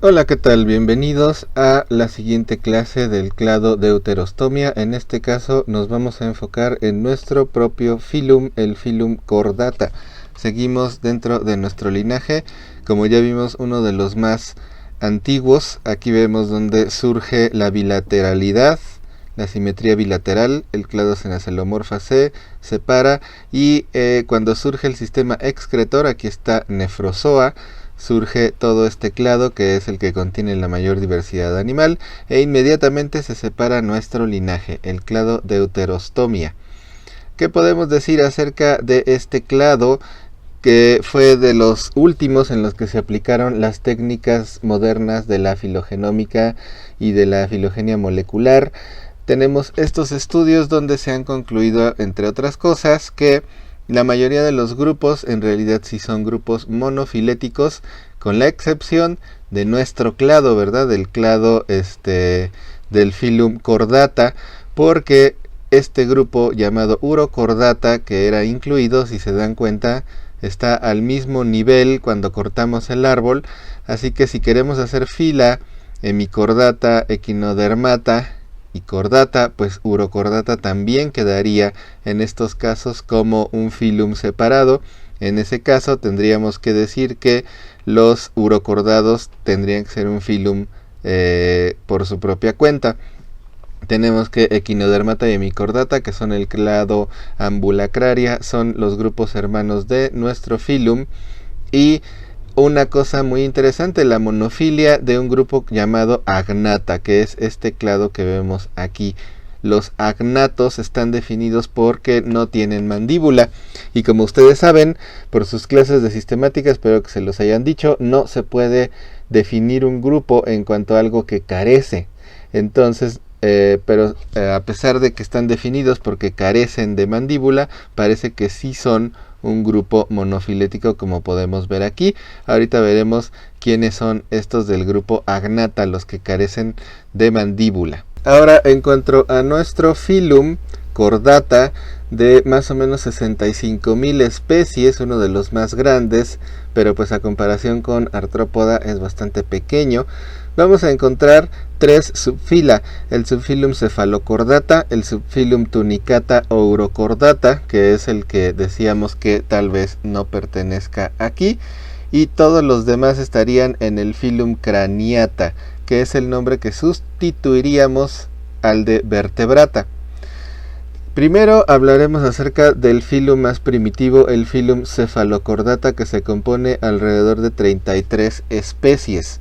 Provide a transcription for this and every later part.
Hola, ¿qué tal? Bienvenidos a la siguiente clase del clado Deuterostomia. En este caso nos vamos a enfocar en nuestro propio filum, el filum cordata. Seguimos dentro de nuestro linaje, como ya vimos, uno de los más antiguos. Aquí vemos donde surge la bilateralidad, la simetría bilateral. El clado senacelomorfa se separa y cuando surge el sistema excretor, aquí está Nefrozoa, surge todo este clado que es el que contiene la mayor diversidad animal e inmediatamente se separa nuestro linaje, el clado Deuterostomia. ¿Qué podemos decir acerca de este clado, que fue de los últimos en los que se aplicaron las técnicas modernas de la filogenómica y de la filogenia molecular? Tenemos estos estudios donde se han concluido, entre otras cosas, que la mayoría de los grupos en realidad sí son grupos monofiléticos, con la excepción de nuestro clado, ¿verdad? Del clado del filum cordata, porque este grupo llamado Urocordata, que era incluido, si se dan cuenta, está al mismo nivel cuando cortamos el árbol, así que si queremos hacer fila hemicordata, equinodermata y cordata, pues Urocordata también quedaría en estos casos como un filum separado. En ese caso tendríamos que decir que los urocordados tendrían que ser un filum por su propia cuenta. Tenemos que equinodermata y hemicordata, que son el clado ambulacraria, son los grupos hermanos de nuestro filum. Y una cosa muy interesante, la monofilia de un grupo llamado agnata, que es este clado que vemos aquí. Los agnatos están definidos porque no tienen mandíbula, y como ustedes saben por sus clases de sistemática, espero que se los hayan dicho, no se puede definir un grupo en cuanto a algo que carece. Entonces, pero a pesar de que están definidos porque carecen de mandíbula, parece que sí son un grupo monofilético, como podemos ver aquí. Ahorita veremos quiénes son estos del grupo agnata, los que carecen de mandíbula. Ahora, en cuanto a nuestro filum cordata, de más o menos 65,000 especies, uno de los más grandes, pero pues a comparación con Artrópoda es bastante pequeño, vamos a encontrar tres subfila: el subfilum cephalocordata, el subfilum tunicata o urocordata, que es el que decíamos que tal vez no pertenezca aquí, y todos los demás estarían en el filum craniata, que es el nombre que sustituiríamos al de vertebrata. Primero hablaremos acerca del filum más primitivo, el filum cephalocordata, que se compone alrededor de 33 especies,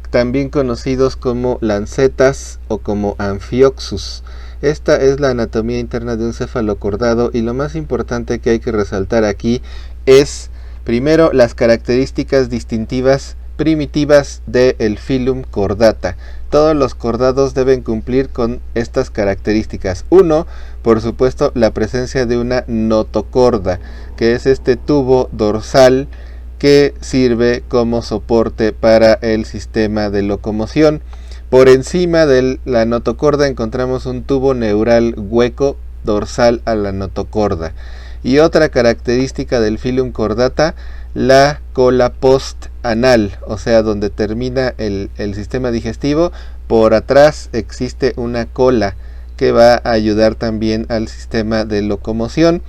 también conocidos como lancetas o como Amphioxus. Esta es la anatomía interna de un cefalocordado, y lo más importante que hay que resaltar aquí es, primero, las características distintivas primitivas del filum cordata. Todos los cordados deben cumplir con estas características. Uno, por supuesto, la presencia de una notocorda, que es este tubo dorsal que sirve como soporte para el sistema de locomoción. Por encima de la notocorda encontramos un tubo neural hueco dorsal a la notocorda. Y otra característica del filum cordata, la cola postanal, o sea, donde termina el sistema digestivo, por atrás existe una cola que va a ayudar también al sistema de locomoción.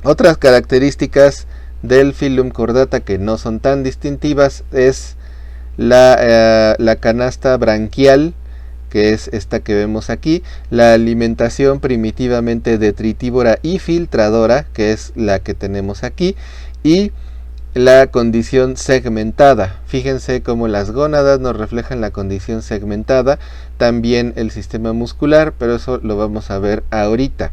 Otras características del filum cordata que no son tan distintivas es la canasta branquial, que es esta que vemos aquí, la alimentación primitivamente detritívora y filtradora, que es la que tenemos aquí, y la condición segmentada. Fíjense cómo las gónadas nos reflejan la condición segmentada, también el sistema muscular, pero eso lo vamos a ver ahorita.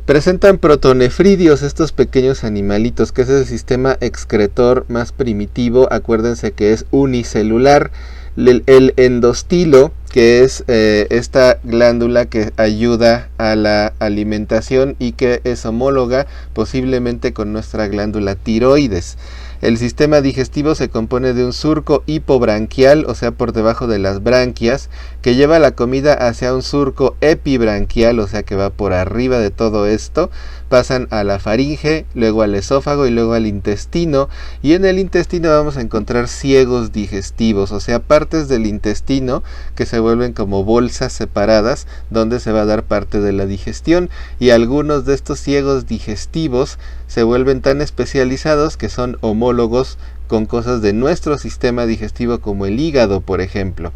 Presentan protonefridios estos pequeños animalitos, que es el sistema excretor más primitivo. Acuérdense que es unicelular. El endostilo, que es esta glándula que ayuda a la alimentación y que es homóloga posiblemente con nuestra glándula tiroides. El sistema digestivo se compone de un surco hipobranquial, o sea, por debajo de las branquias, que lleva la comida hacia un surco epibranquial, o sea, que va por arriba de todo esto. Pasan a la faringe, luego al esófago y luego al intestino, y en el intestino vamos a encontrar ciegos digestivos, o sea, partes del intestino que se vuelven como bolsas separadas donde se va a dar parte de la digestión, y algunos de estos ciegos digestivos se vuelven tan especializados que son homólogos con cosas de nuestro sistema digestivo, como el hígado, por ejemplo.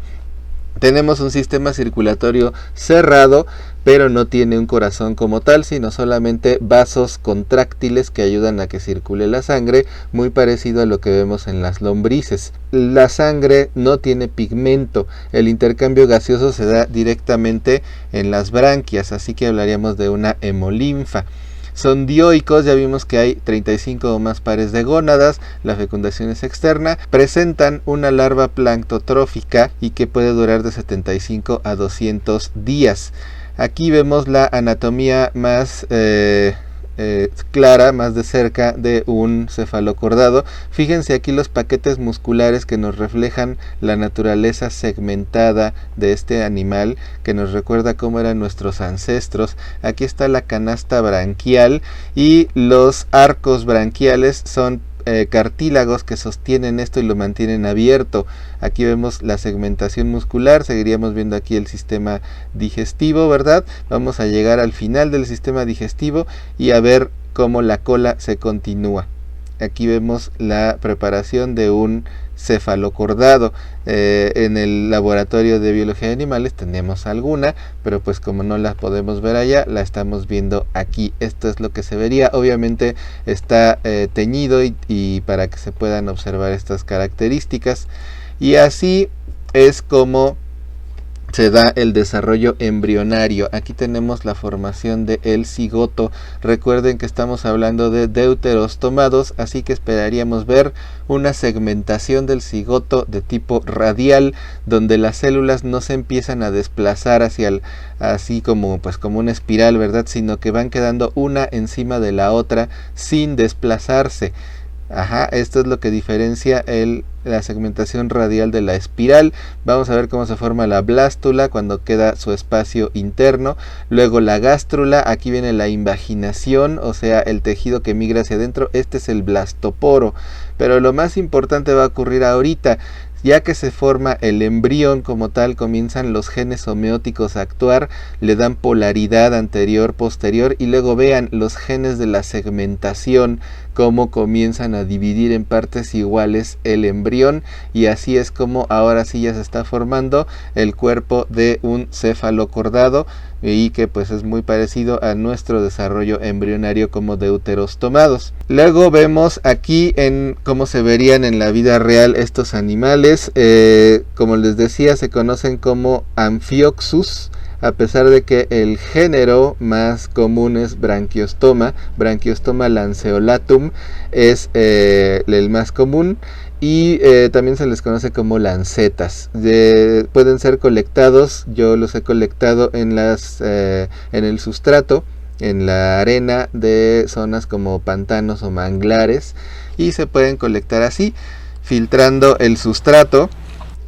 Tenemos un sistema circulatorio cerrado, pero no tiene un corazón como tal, sino solamente vasos contráctiles que ayudan a que circule la sangre, muy parecido a lo que vemos en las lombrices. La sangre no tiene pigmento, el intercambio gaseoso se da directamente en las branquias, así que hablaríamos de una hemolinfa. Son dioicos, ya vimos que hay 35 o más pares de gónadas, la fecundación es externa, presentan una larva planctotrófica y que puede durar de 75 a 200 días. Aquí vemos la anatomía más clara, más de cerca, de un cefalocordado. Fíjense aquí los paquetes musculares que nos reflejan la naturaleza segmentada de este animal, que nos recuerda cómo eran nuestros ancestros. Aquí está la canasta branquial y los arcos branquiales son cartílagos que sostienen esto y lo mantienen abierto. Aquí vemos la segmentación muscular, seguiríamos viendo aquí el sistema digestivo, ¿verdad? Vamos a llegar al final del sistema digestivo y a ver cómo la cola se continúa. Aquí vemos la preparación de un cefalocordado. En el laboratorio de biología de animales tenemos alguna, pero pues como no la podemos ver allá, la estamos viendo aquí. Esto es lo que se vería. Obviamente está teñido y para que se puedan observar estas características. Y así es como se da el desarrollo embrionario. Aquí tenemos la formación del cigoto. Recuerden que estamos hablando de deuterostomados, así que esperaríamos ver una segmentación del cigoto de tipo radial, donde las células no se empiezan a desplazar hacia así como una espiral, ¿verdad? Sino que van quedando una encima de la otra sin desplazarse. Esto es lo que diferencia la segmentación radial de la espiral. Vamos a ver cómo se forma la blástula cuando queda su espacio interno. Luego la gástrula, aquí viene la invaginación, o sea, el tejido que migra hacia adentro. Este es el blastoporo. Pero lo más importante va a ocurrir ahorita. Ya que se forma el embrión como tal, comienzan los genes homeóticos a actuar, le dan polaridad anterior-posterior y luego vean los genes de la segmentación, cómo comienzan a dividir en partes iguales el embrión, y así es como ahora sí ya se está formando el cuerpo de un cefalocordado, y que pues es muy parecido a nuestro desarrollo embrionario como deuterostomados. Luego vemos aquí en cómo se verían en la vida real estos animales. Como les decía, se conocen como Amphioxus, a pesar de que el género más común es Branchiostoma lanceolatum es el más común. Y también se les conoce como lancetas. Pueden ser colectados, yo los he colectado en el sustrato, en la arena de zonas como pantanos o manglares, y se pueden colectar así, filtrando el sustrato.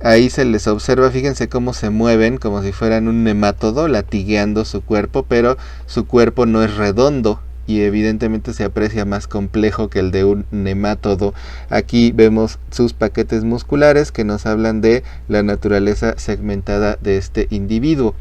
Ahí se les observa, fíjense cómo se mueven como si fueran un nemátodo latigueando su cuerpo, pero su cuerpo no es redondo y evidentemente se aprecia más complejo que el de un nemátodo. Aquí vemos sus paquetes musculares que nos hablan de la naturaleza segmentada de este individuo.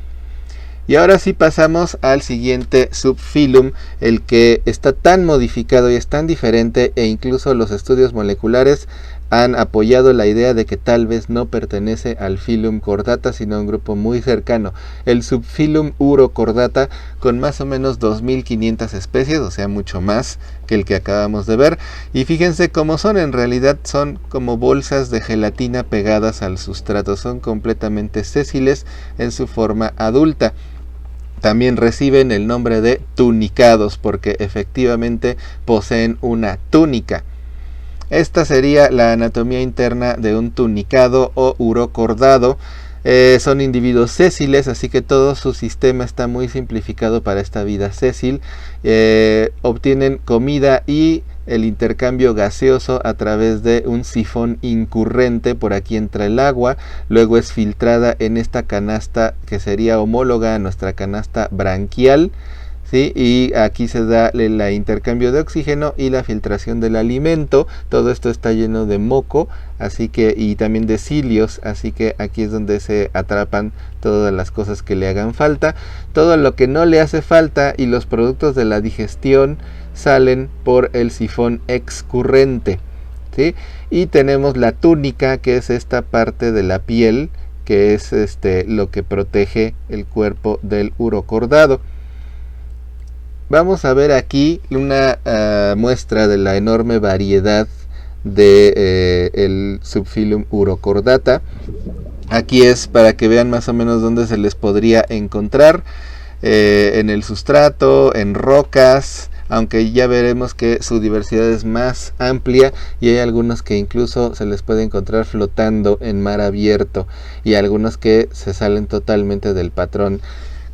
Y ahora sí pasamos al siguiente subfilum, el que está tan modificado y es tan diferente, e incluso los estudios moleculares han apoyado la idea de que tal vez no pertenece al filum Chordata, sino a un grupo muy cercano, el subfilum Urochordata, con más o menos 2500 especies, o sea mucho más que el que acabamos de ver. Y fíjense cómo son, en realidad son como bolsas de gelatina pegadas al sustrato, son completamente sésiles en su forma adulta. También reciben el nombre de tunicados porque efectivamente poseen una túnica. Esta sería la anatomía interna de un tunicado o urocordado. Son individuos sésiles, así que todo su sistema está muy simplificado para esta vida sésil. Obtienen comida y el intercambio gaseoso a través de un sifón incurrente. Por aquí entra el agua, luego es filtrada en esta canasta que sería homóloga a nuestra canasta branquial, ¿sí? Y aquí se da el intercambio de oxígeno y la filtración del alimento. Todo esto está lleno de moco, así que, y también de cilios, así que aquí es donde se atrapan todas las cosas que le hagan falta. Todo lo que no le hace falta y los productos de la digestión salen por el sifón excurrente, ¿sí? Y tenemos la túnica, que es esta parte de la piel, que es lo que protege el cuerpo del urocordado. Vamos a ver aquí una muestra de la enorme variedad de el subfilum Urocordata. Aquí es para que vean más o menos dónde se les podría encontrar, en el sustrato, en rocas, aunque ya veremos que su diversidad es más amplia y hay algunos que incluso se les puede encontrar flotando en mar abierto y algunos que se salen totalmente del patrón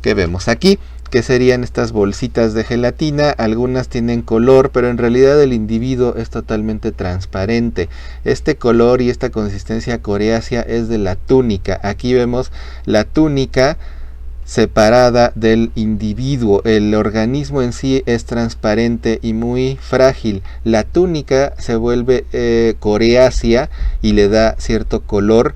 que vemos aquí, que serían estas bolsitas de gelatina. Algunas tienen color, pero en realidad el individuo es totalmente transparente. Este color y esta consistencia coriácea es de la túnica. Aquí vemos la túnica separada del individuo. El organismo en sí es transparente y muy frágil. La túnica se vuelve coriácea y le da cierto color.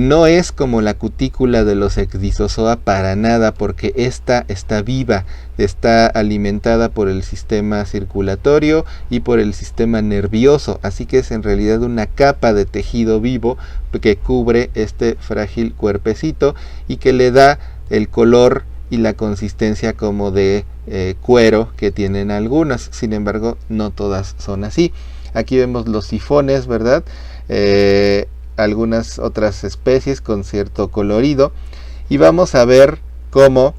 No es como la cutícula de los ecdysozoa para nada, porque esta está viva, está alimentada por el sistema circulatorio y por el sistema nervioso, así que es en realidad una capa de tejido vivo que cubre este frágil cuerpecito y que le da el color y la consistencia como de cuero que tienen algunas. Sin embargo, no todas son así. Aquí vemos los sifones, ¿verdad? Algunas otras especies con cierto colorido, y vamos a ver cómo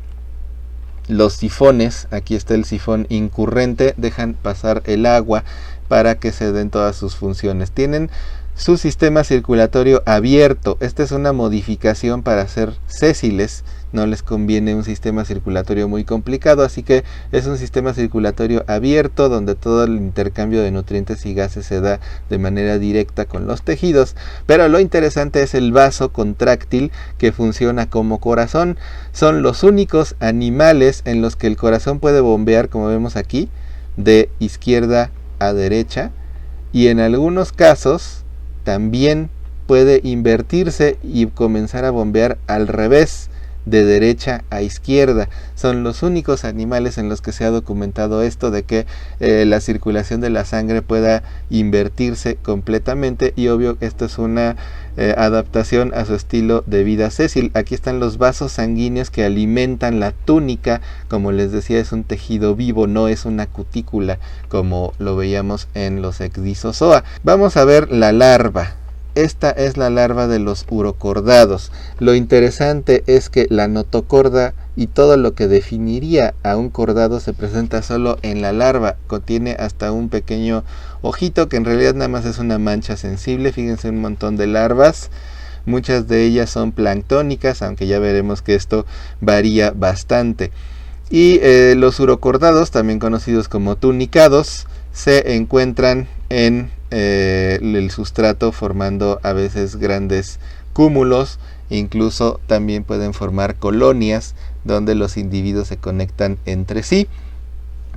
los sifones, aquí está el sifón incurrente, dejan pasar el agua para que se den todas sus funciones. Tienen su sistema circulatorio abierto. Esta es una modificación para ser sésiles. No les conviene un sistema circulatorio muy complicado, así que es un sistema circulatorio abierto donde todo el intercambio de nutrientes y gases se da de manera directa con los tejidos. Pero lo interesante es el vaso contráctil, que funciona como corazón. Son los únicos animales en los que el corazón puede bombear, como vemos aquí, de izquierda a derecha, y en algunos casos también puede invertirse y comenzar a bombear al revés, de derecha a izquierda. Son los únicos animales en los que se ha documentado esto, de que la circulación de la sangre pueda invertirse completamente, y obvio esto es una adaptación a su estilo de vida sésil. Aquí están los vasos sanguíneos que alimentan la túnica. Como les decía, es un tejido vivo, no es una cutícula como lo veíamos en los ecdysozoa. Vamos a ver la larva. Esta es la larva de los urocordados. Lo interesante es que la notocorda y todo lo que definiría a un cordado se presenta solo en la larva. Contiene hasta un pequeño ojito que en realidad nada más es una mancha sensible. Fíjense, un montón de larvas. Muchas de ellas son planctónicas, aunque ya veremos que esto varía bastante. Y los urocordados, también conocidos como tunicados, se encuentran en el sustrato, formando a veces grandes cúmulos. Incluso también pueden formar colonias donde los individuos se conectan entre sí,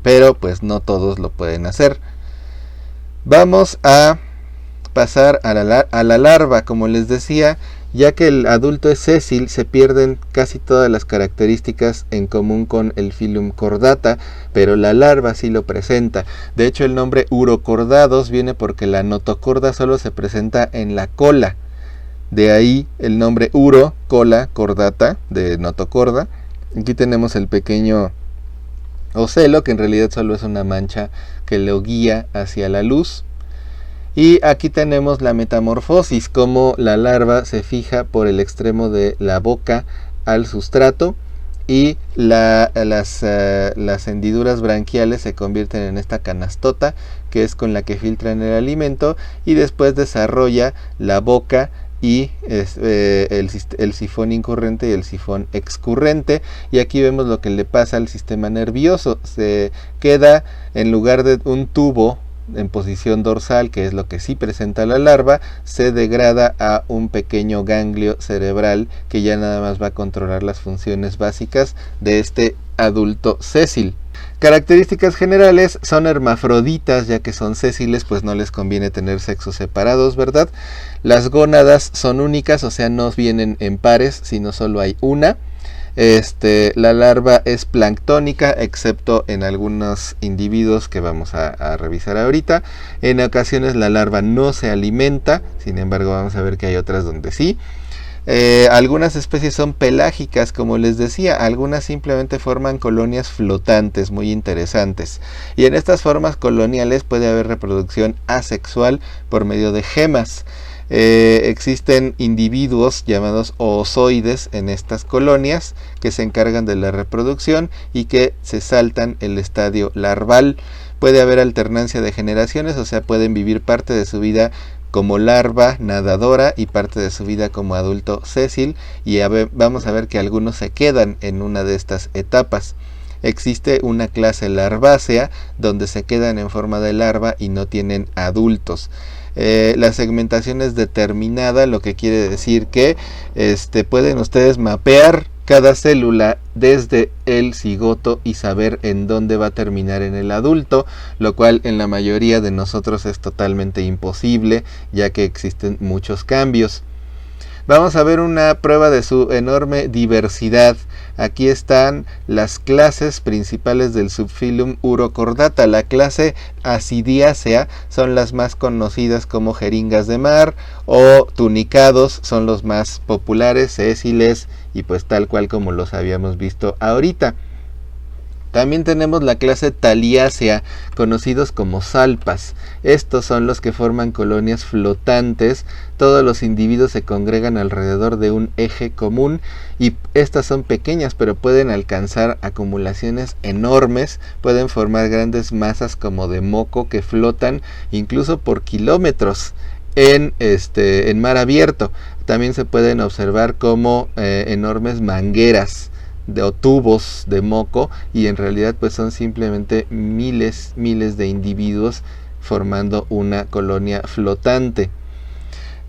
pero pues no todos lo pueden hacer. Vamos a pasar a la larva. Como les decía, ya que el adulto es sésil, se pierden casi todas las características en común con el filum Chordata, pero la larva sí lo presenta. De hecho, el nombre urocordados viene porque la notocorda solo se presenta en la cola. De ahí el nombre uro, cola, cordata, de notocorda. Aquí tenemos el pequeño ocelo, que en realidad solo es una mancha que lo guía hacia la luz. Y aquí tenemos la metamorfosis, como la larva se fija por el extremo de la boca al sustrato, y las hendiduras branquiales se convierten en esta canastota, que es con la que filtran el alimento, y después desarrolla la boca y el sifón incurrente y el sifón excurrente. Y aquí vemos lo que le pasa al sistema nervioso. Se queda, en lugar de un tubo en posición dorsal, que es lo que sí presenta la larva, se degrada a un pequeño ganglio cerebral que ya nada más va a controlar las funciones básicas de este adulto sésil. Características generales: son hermafroditas, ya que son sésiles, pues no les conviene tener sexos separados, ¿verdad? Las gónadas son únicas, o sea, no vienen en pares, sino solo hay una. La larva es planctónica, excepto en algunos individuos que vamos a revisar ahorita. En ocasiones la larva no se alimenta, sin embargo vamos a ver que hay otras donde sí. Algunas especies son pelágicas, como les decía, algunas simplemente forman colonias flotantes muy interesantes, y en estas formas coloniales puede haber reproducción asexual por medio de gemas. Existen individuos llamados oozoides en estas colonias que se encargan de la reproducción y que se saltan el estadio larval. Puede haber alternancia de generaciones, o sea, pueden vivir parte de su vida como larva nadadora y parte de su vida como adulto sésil, y vamos a ver que algunos se quedan en una de estas etapas. Existe una clase larvácea donde se quedan en forma de larva y no tienen adultos. La segmentación es determinada, lo que quiere decir que pueden ustedes mapear cada célula desde el cigoto y saber en dónde va a terminar en el adulto, lo cual en la mayoría de nosotros es totalmente imposible, ya que existen muchos cambios. Vamos a ver una prueba de su enorme diversidad. Aquí están las clases principales del subfilum Urocordata. La clase Acidiacea son las más conocidas como jeringas de mar, o tunicados son los más populares, sésiles, y pues tal cual como los habíamos visto ahorita. También tenemos la clase Thaliacea, conocidos como salpas. Estos son los que forman colonias flotantes. Todos los individuos se congregan alrededor de un eje común, y estas son pequeñas, pero pueden alcanzar acumulaciones enormes. Pueden formar grandes masas como de moco que flotan incluso por kilómetros en mar abierto. También se pueden observar como enormes mangueras o tubos de moco, y en realidad pues son simplemente miles de individuos formando una colonia flotante.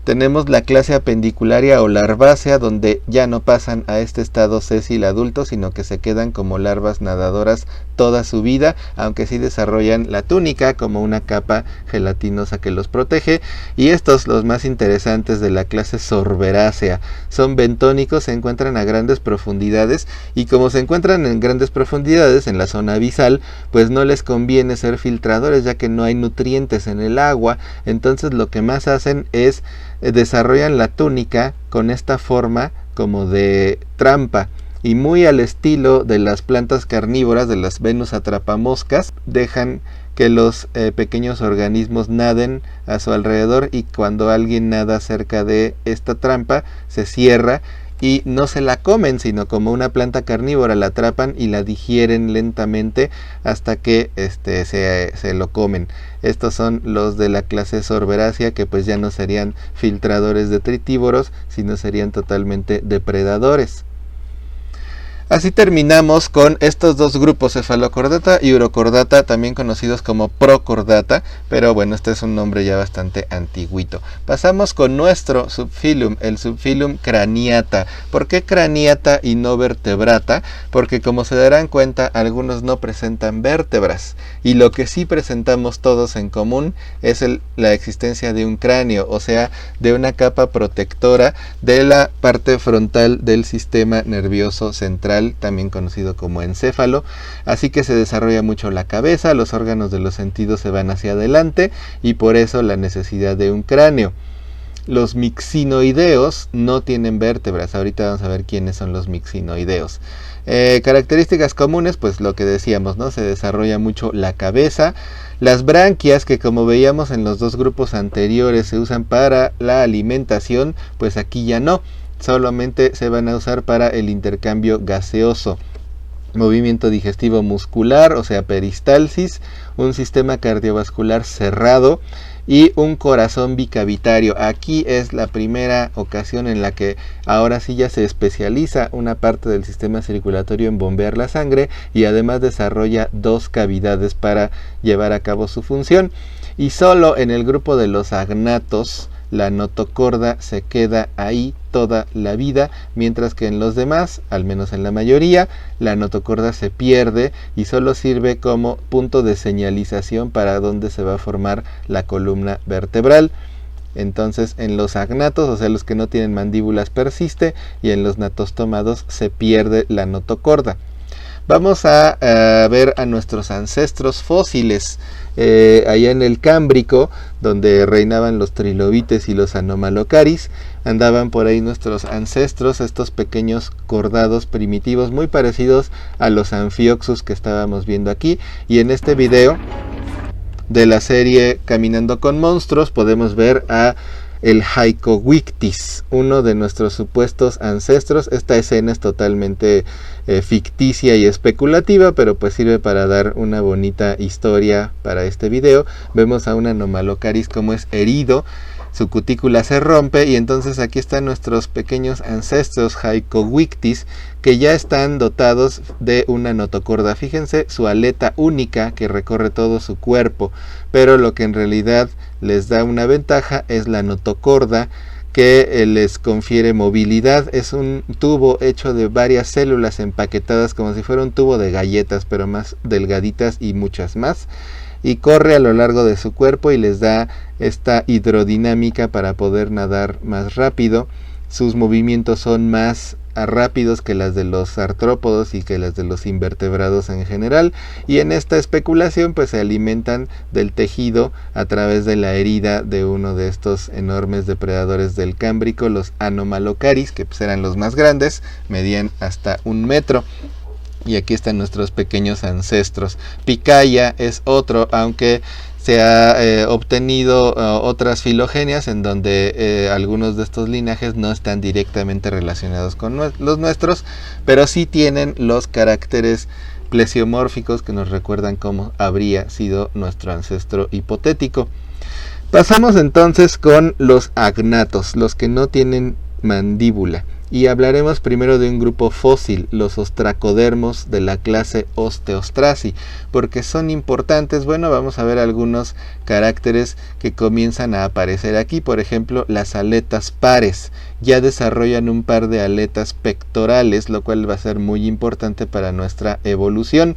Tenemos la clase apendicularia o larvácea, donde ya no pasan a este estado sésil adulto, sino que se quedan como larvas nadadoras toda su vida, aunque sí desarrollan la túnica como una capa gelatinosa que los protege. Y estos, los más interesantes, de la clase sorberácea, son bentónicos, se encuentran a grandes profundidades, y como se encuentran en grandes profundidades en la zona abisal, pues no les conviene ser filtradores, ya que no hay nutrientes en el agua. Entonces lo que más hacen es desarrollan la túnica con esta forma como de trampa, y muy al estilo de las plantas carnívoras, de las Venus atrapamoscas, dejan que los pequeños organismos naden a su alrededor, y cuando alguien nada cerca de esta trampa se cierra y no se la comen, sino como una planta carnívora la atrapan y la digieren lentamente hasta que se lo comen. Estos son los de la clase sorberácea, que pues ya no serían filtradores detritívoros, sino serían totalmente depredadores. Así terminamos con estos dos grupos, Cefalocordata y Urocordata, también conocidos como Procordata, pero bueno, este es un nombre ya bastante antiguito. Pasamos con nuestro subfilum, el subfilum Craniata. ¿Por qué Craniata y no Vertebrata? Porque, como se darán cuenta, algunos no presentan vértebras, y lo que sí presentamos todos en común es la existencia de un cráneo, o sea, de una capa protectora de la parte frontal del sistema nervioso central, también conocido como encéfalo. Así que se desarrolla mucho la cabeza, los órganos de los sentidos se van hacia adelante, y por eso la necesidad de un cráneo. Los mixinoideos no tienen vértebras. Ahorita vamos a ver quiénes son los mixinoideos. Características comunes, pues lo que decíamos, ¿no? Se desarrolla mucho la cabeza. Las branquias, que como veíamos en los dos grupos anteriores se usan para la alimentación, pues aquí ya no. Solamente se van a usar para el intercambio gaseoso. movimiento digestivo muscular, o sea, peristalsis, un sistema cardiovascular cerrado y un corazón bicavitario. Aquí es la primera ocasión en la que ahora sí ya se especializa una parte del sistema circulatorio en bombear la sangre y además desarrolla 2 cavidades para llevar a cabo su función. Y solo en el grupo de los agnatos la notocorda se queda ahí toda la vida, mientras que en los demás, al menos en la mayoría, la notocorda se pierde y solo sirve como punto de señalización para dónde se va a formar la columna vertebral. Entonces en los agnatos, o sea los que no tienen mandíbulas, persiste, y en los natostomados se pierde la notocorda. Vamos a ver a nuestros ancestros fósiles. Allá en el Cámbrico, donde reinaban los trilobites y los anomalocaris, andaban por ahí nuestros ancestros, estos pequeños cordados primitivos muy parecidos a los anfioxus que estábamos viendo aquí. Y en este video de la serie Caminando con Monstruos podemos ver a el Hycowictis, uno de nuestros supuestos ancestros. Esta escena es totalmente ficticia y especulativa, pero pues sirve para dar una bonita historia para este video. Vemos a un anomalocaris como es herido, su cutícula se rompe y entonces aquí están nuestros pequeños ancestros Hycowictis, que ya están dotados de una notocorda. Fíjense su aleta única que recorre todo su cuerpo, pero lo que en realidad les da una ventaja es la notocorda, que les confiere movilidad. Es un tubo hecho de varias células empaquetadas como si fuera un tubo de galletas, pero más delgaditas y muchas más, y corre a lo largo de su cuerpo y les da esta hidrodinámica para poder nadar más rápido. Sus movimientos son más rápidos que las de los artrópodos y que las de los invertebrados en general, y en esta especulación pues se alimentan del tejido a través de la herida de uno de estos enormes depredadores del Cámbrico, los anomalocaris, que pues eran los más grandes, medían hasta 1 metro. Y aquí están nuestros pequeños ancestros. Picaya es otro, aunque se ha obtenido otras filogenias en donde algunos de estos linajes no están directamente relacionados con los nuestros, pero sí tienen los caracteres plesiomórficos que nos recuerdan cómo habría sido nuestro ancestro hipotético. Pasamos entonces con los agnatos, los que no tienen mandíbula. Y hablaremos primero de un grupo fósil, los ostracodermos de la clase Osteostraci, porque son importantes. Bueno, vamos a ver algunos caracteres que comienzan a aparecer aquí. Por ejemplo, las aletas pares. Ya desarrollan un par de aletas pectorales, lo cual va a ser muy importante para nuestra evolución.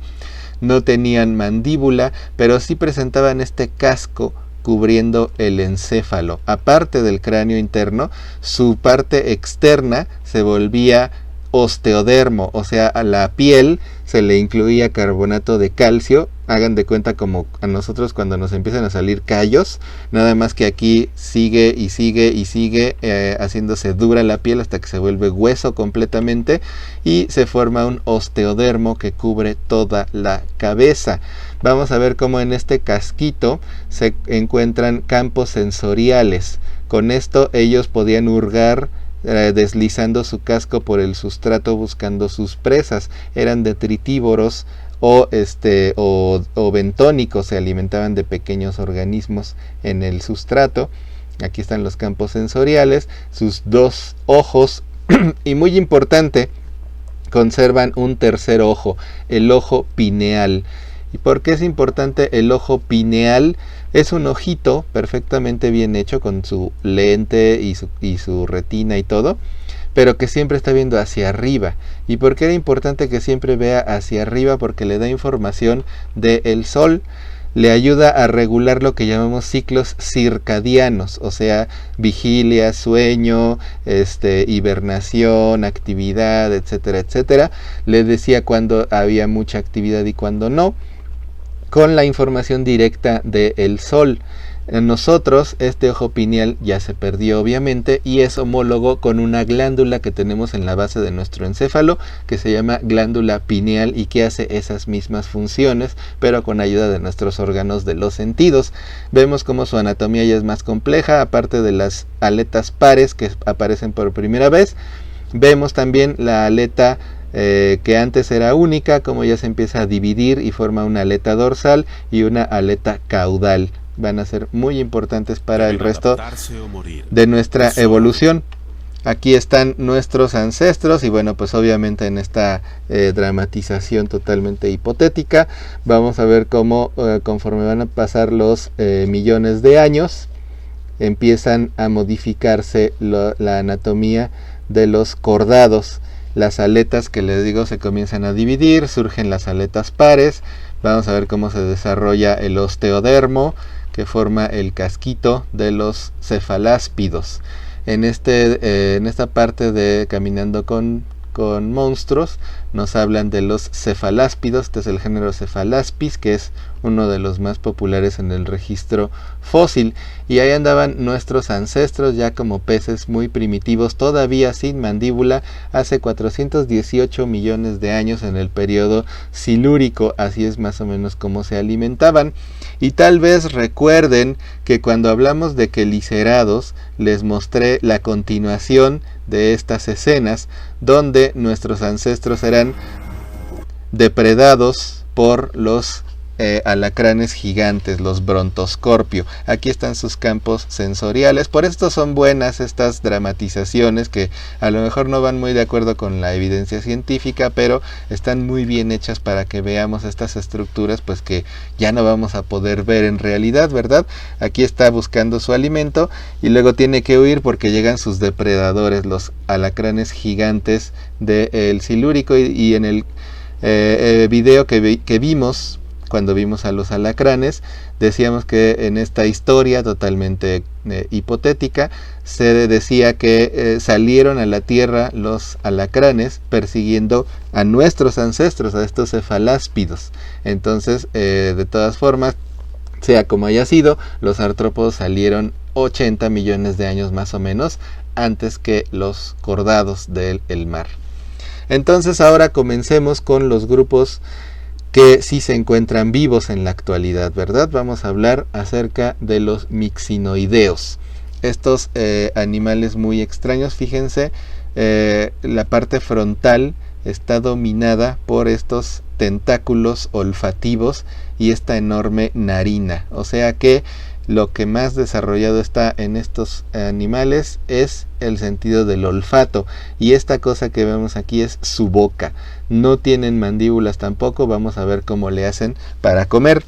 No tenían mandíbula, pero sí presentaban este casco cubriendo el encéfalo. Aparte del cráneo interno, su parte externa se volvía osteodermo, o sea, a la piel se le incluía carbonato de calcio. Hagan de cuenta como a nosotros cuando nos empiezan a salir callos, nada más que aquí sigue y sigue y sigue haciéndose dura la piel hasta que se vuelve hueso completamente y se forma un osteodermo que cubre toda la cabeza. Vamos a ver cómo en este casquito se encuentran campos sensoriales. Con esto ellos podían hurgar deslizando su casco por el sustrato buscando sus presas. Eran detritívoros o bentónicos, se alimentaban de pequeños organismos en el sustrato. Aquí están los campos sensoriales, sus 2 ojos y muy importante, conservan un tercer ojo, el ojo pineal. ¿Y por qué es importante el ojo pineal? Es un ojito perfectamente bien hecho con su lente y su retina y todo, pero que siempre está viendo hacia arriba. ¿Y por qué era importante que siempre vea hacia arriba? Porque le da información del sol, le ayuda a regular lo que llamamos ciclos circadianos, o sea, vigilia, sueño, hibernación, actividad, etcétera, etcétera. Le decía cuando había mucha actividad y cuando no, con la información directa del sol. En nosotros este ojo pineal ya se perdió obviamente y es homólogo con una glándula que tenemos en la base de nuestro encéfalo que se llama glándula pineal y que hace esas mismas funciones pero con ayuda de nuestros órganos de los sentidos. Vemos como su anatomía ya es más compleja, aparte de las aletas pares que aparecen por primera vez. Vemos también la aleta que antes era única, como ya se empieza a dividir y forma una aleta dorsal y una aleta caudal. Van a ser muy importantes para el resto de nuestra evolución. Aquí están nuestros ancestros y bueno, pues obviamente en esta dramatización totalmente hipotética vamos a ver cómo conforme van a pasar los millones de años empiezan a modificarse la anatomía de los cordados. Las aletas que les digo se comienzan a dividir, surgen las aletas pares, vamos a ver cómo se desarrolla el osteodermo que forma el casquito de los cefaláspidos. En esta parte de Caminando con monstruos nos hablan de los cefaláspidos. Este es el género Cephalaspis, que es uno de los más populares en el registro fósil, y ahí andaban nuestros ancestros ya como peces muy primitivos, todavía sin mandíbula, hace 418 millones de años en el periodo silúrico. Así es más o menos como se alimentaban. Y tal vez recuerden que cuando hablamos de quelicerados les mostré la continuación de estas escenas donde nuestros ancestros eran depredados por los alacranes gigantes, los Brontoscorpio. Aquí están sus campos sensoriales. Por esto son buenas estas dramatizaciones que a lo mejor no van muy de acuerdo con la evidencia científica, pero están muy bien hechas para que veamos estas estructuras pues que ya no vamos a poder ver en realidad, ¿verdad? Aquí está buscando su alimento y luego tiene que huir porque llegan sus depredadores, los alacranes gigantes del Silúrico, y en el video que vimos cuando vimos a los alacranes, decíamos que en esta historia totalmente hipotética se decía que salieron a la tierra los alacranes persiguiendo a nuestros ancestros, a estos cefaláspidos. Entonces, de todas formas, sea como haya sido, los artrópodos salieron 80 millones de años más o menos antes que los cordados del mar. Entonces ahora comencemos con los grupos que sí se encuentran vivos en la actualidad, ¿verdad? Vamos a hablar acerca de los mixinoideos. Estos animales muy extraños, fíjense, la parte frontal está dominada por estos tentáculos olfativos y esta enorme narina. O sea que lo que más desarrollado está en estos animales es el sentido del olfato, y esta cosa que vemos aquí es su boca. No tienen mandíbulas tampoco, vamos a ver cómo le hacen para comer.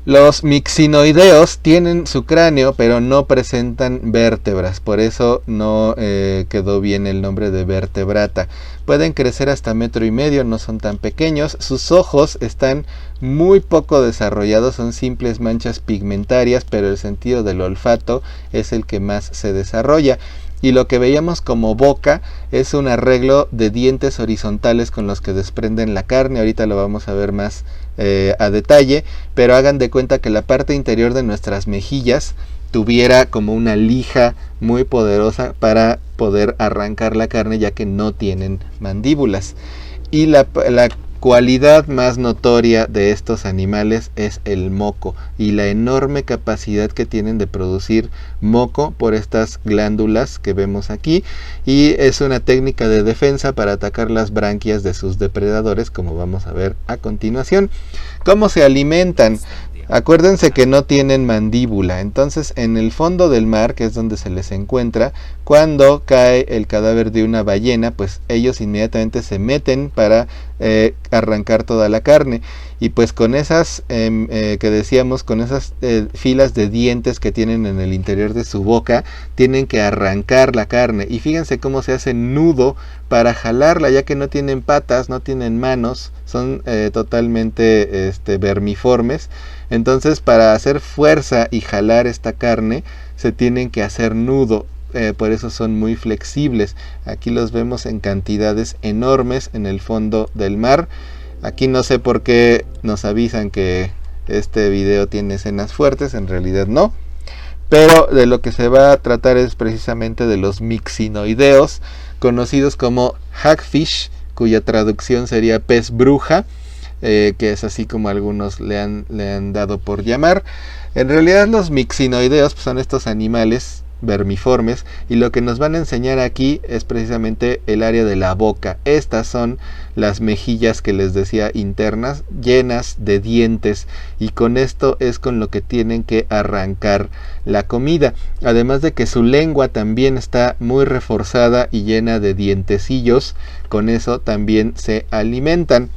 Los mixinoideos tienen su cráneo, pero no presentan vértebras, por eso no quedó bien el nombre de vertebrata. Pueden crecer hasta 1,5 metros, no son tan pequeños. Sus ojos están muy poco desarrollados, son simples manchas pigmentarias, pero el sentido del olfato es el que más se desarrolla. Y lo que veíamos como boca es un arreglo de dientes horizontales con los que desprenden la carne. Ahorita lo vamos a ver más a detalle, pero hagan de cuenta que la parte interior de nuestras mejillas tuviera como una lija muy poderosa para poder arrancar la carne, ya que no tienen mandíbulas. Y la cualidad más notoria de estos animales es el moco y la enorme capacidad que tienen de producir moco por estas glándulas que vemos aquí, y es una técnica de defensa para atacar las branquias de sus depredadores, como vamos a ver a continuación. ¿Cómo se alimentan? Acuérdense que no tienen mandíbula, entonces en el fondo del mar, que es donde se les encuentra, cuando cae el cadáver de una ballena, pues ellos inmediatamente se meten para arrancar toda la carne, y pues con esas que decíamos, con esas filas de dientes que tienen en el interior de su boca, tienen que arrancar la carne, y fíjense cómo se hace nudo para jalarla, ya que no tienen patas, no tienen manos, son totalmente vermiformes. Entonces, para hacer fuerza y jalar esta carne se tienen que hacer nudo, por eso son muy flexibles. Aquí los vemos en cantidades enormes en el fondo del mar. Aquí no sé por qué nos avisan que este video tiene escenas fuertes, en realidad no. Pero de lo que se va a tratar es precisamente de los mixinoideos, conocidos como hagfish, cuya traducción sería pez bruja, que es así como algunos le han dado por llamar. En realidad los mixinoideos pues, son estos animales vermiformes, y lo que nos van a enseñar aquí es precisamente el área de la boca. Estas son las mejillas que les decía internas, llenas de dientes, y con esto es con lo que tienen que arrancar la comida, además de que su lengua también está muy reforzada y llena de dientecillos. Con eso también se alimentan.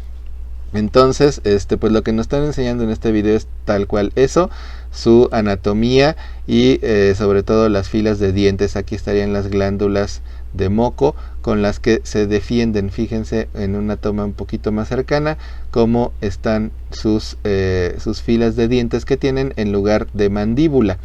Entonces, pues lo que nos están enseñando en este video es tal cual eso, su anatomía y sobre todo las filas de dientes. Aquí estarían las glándulas de moco con las que se defienden. Fíjense en una toma un poquito más cercana cómo están sus filas de dientes que tienen en lugar de mandíbula.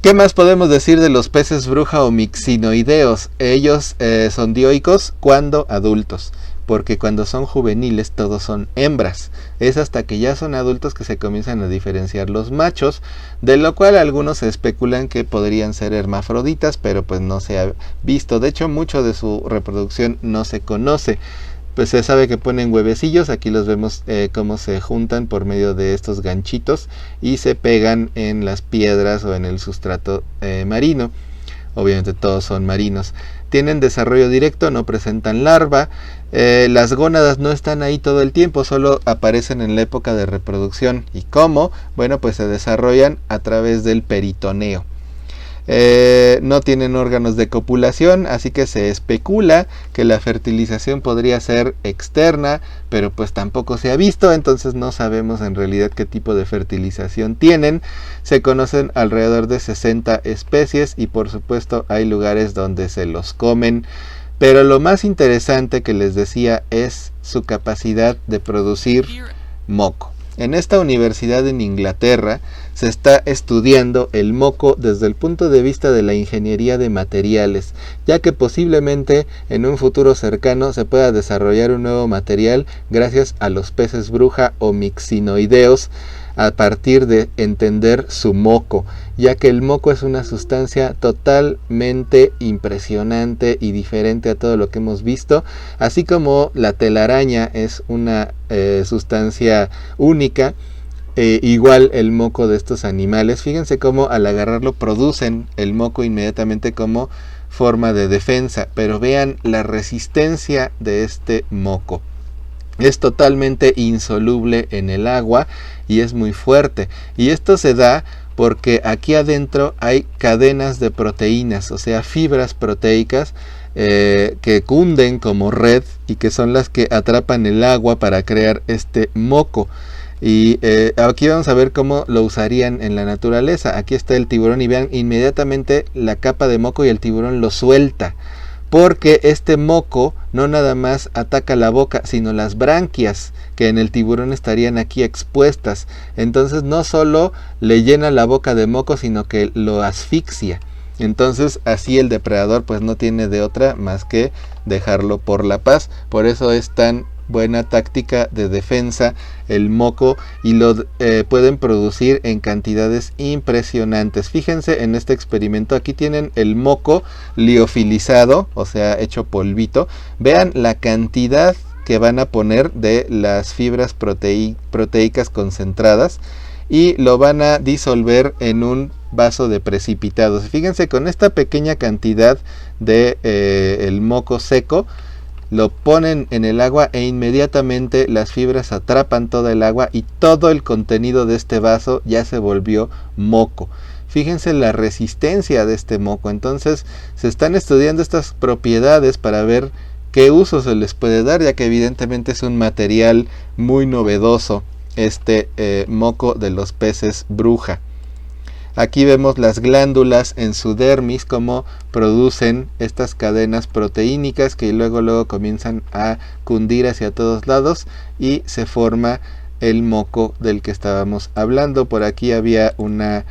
¿Qué más podemos decir de los peces bruja o mixinoideos? Ellos son dioicos cuando adultos, porque cuando son juveniles todos son hembras. Es hasta que ya son adultos que se comienzan a diferenciar los machos, de lo cual algunos especulan que podrían ser hermafroditas, pero pues no se ha visto. De hecho, mucho de su reproducción no se conoce. Pues se sabe que ponen huevecillos, aquí los vemos cómo se juntan por medio de estos ganchitos y se pegan en las piedras o en el sustrato marino. Obviamente todos son marinos. Tienen desarrollo directo, no presentan larva. Las gónadas no están ahí todo el tiempo, solo aparecen en la época de reproducción. ¿Y cómo? Bueno, pues se desarrollan a través del peritoneo. No tienen órganos de copulación, así que se especula que la fertilización podría ser externa, pero pues tampoco se ha visto, entonces no sabemos en realidad qué tipo de fertilización tienen. Se conocen alrededor de 60 especies y por supuesto hay lugares donde se los comen. Pero lo más interesante que les decía es su capacidad de producir moco. En esta universidad en Inglaterra se está estudiando el moco desde el punto de vista de la ingeniería de materiales, ya que posiblemente en un futuro cercano se pueda desarrollar un nuevo material gracias a los peces bruja o mixinoideos, a partir de entender su moco, ya que el moco es una sustancia totalmente impresionante y diferente a todo lo que hemos visto, así como la telaraña es una sustancia única. Igual el moco de estos animales, fíjense cómo al agarrarlo producen el moco inmediatamente como forma de defensa, pero vean la resistencia de este moco. Es totalmente insoluble en el agua y es muy fuerte, y esto se da porque aquí adentro hay cadenas de proteínas, o sea, fibras proteicas que cunden como red y que son las que atrapan el agua para crear este moco. Y aquí vamos a ver cómo lo usarían en la naturaleza. Aquí está el tiburón y vean inmediatamente la capa de moco y el tiburón lo suelta, porque este moco no nada más ataca la boca, sino las branquias que en el tiburón estarían aquí expuestas. Entonces no solo le llena la boca de moco, sino que lo asfixia. Entonces así el depredador pues no tiene de otra más que dejarlo por la paz. Por eso es tan buena táctica de defensa el moco, y lo pueden producir en cantidades impresionantes. Fíjense en este experimento, aquí tienen el moco liofilizado, o sea, hecho polvito. Vean la cantidad que van a poner de las fibras proteicas concentradas y lo van a disolver en un vaso de precipitados. Fíjense, con esta pequeña cantidad de el moco seco lo ponen en el agua e inmediatamente las fibras atrapan toda el agua y todo el contenido de este vaso ya se volvió moco. Fíjense la resistencia de este moco. Entonces se están estudiando estas propiedades para ver qué uso se les puede dar, ya que evidentemente es un material muy novedoso este moco de los peces bruja. Aquí vemos las glándulas en su dermis, cómo producen estas cadenas proteínicas que luego comienzan a cundir hacia todos lados y se forma el moco del que estábamos hablando. Por aquí había una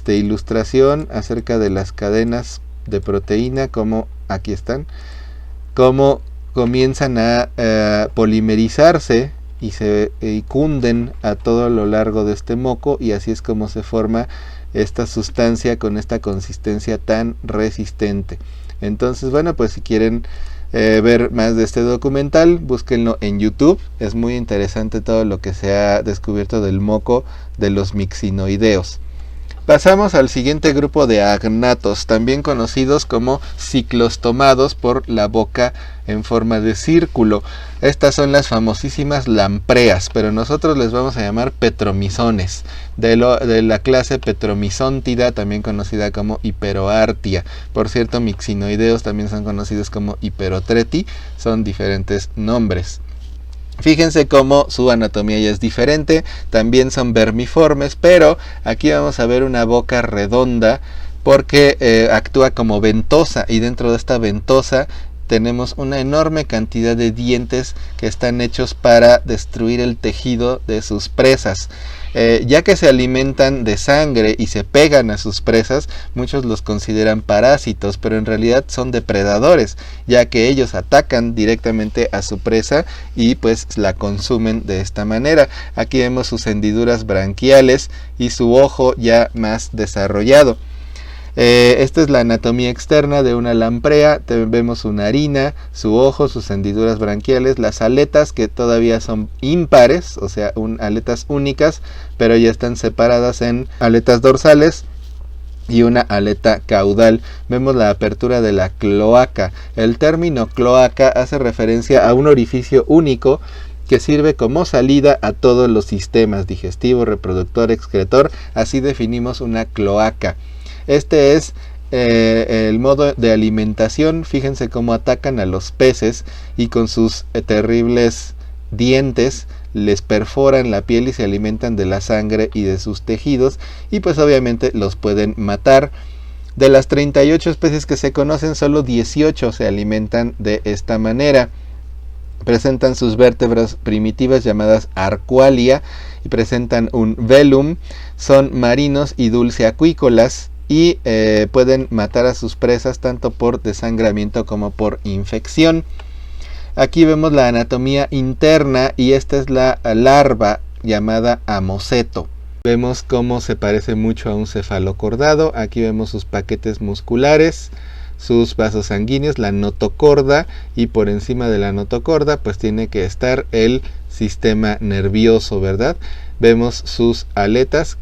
ilustración acerca de las cadenas de proteína, como aquí están, cómo comienzan a polimerizarse y cunden a todo lo largo de este moco, y así es como se forma esta sustancia con esta consistencia tan resistente. Entonces, bueno, pues si quieren ver más de este documental, búsquenlo en YouTube. Es muy interesante todo lo que se ha descubierto del moco de los mixinoideos. Pasamos al siguiente grupo de agnatos, también conocidos como ciclostomados por la boca en forma de círculo. Estas son las famosísimas lampreas, pero nosotros les vamos a llamar petromisones, de la clase Petromizóntida, también conocida como Hiperoartia. Por cierto, mixinoideos también son conocidos como Hiperotreti, son diferentes nombres. Fíjense cómo su anatomía ya es diferente, también son vermiformes, pero aquí vamos a ver una boca redonda porque actúa como ventosa, y dentro de esta ventosa tenemos una enorme cantidad de dientes que están hechos para destruir el tejido de sus presas. Ya que se alimentan de sangre y se pegan a sus presas, muchos los consideran parásitos, pero en realidad son depredadores, ya que ellos atacan directamente a su presa y pues la consumen de esta manera. Aquí vemos sus hendiduras branquiales y su ojo ya más desarrollado. Esta es la anatomía externa de una lamprea. Vemos su narina, su ojo, sus hendiduras branquiales, las aletas que todavía son impares, o sea, aletas únicas, pero ya están separadas en aletas dorsales y una aleta caudal. Vemos la apertura de la cloaca. El término cloaca hace referencia a un orificio único que sirve como salida a todos los sistemas digestivo, reproductor, excretor. Así definimos una cloaca. Este es el modo de alimentación. Fíjense cómo atacan a los peces y con sus terribles dientes les perforan la piel y se alimentan de la sangre y de sus tejidos, y pues obviamente los pueden matar. De las 38 especies que se conocen, solo 18 se alimentan de esta manera. Presentan sus vértebras primitivas llamadas arcualia y presentan un velum. Son marinos y dulceacuícolas y pueden matar a sus presas tanto por desangramiento como por infección. Aquí vemos la anatomía interna y esta es la larva llamada amoceto. Vemos cómo se parece mucho a un cefalocordado. Aquí vemos sus paquetes musculares, sus vasos sanguíneos, la notocorda, y por encima de la notocorda pues tiene que estar el sistema nervioso, ¿verdad? Vemos sus aletas,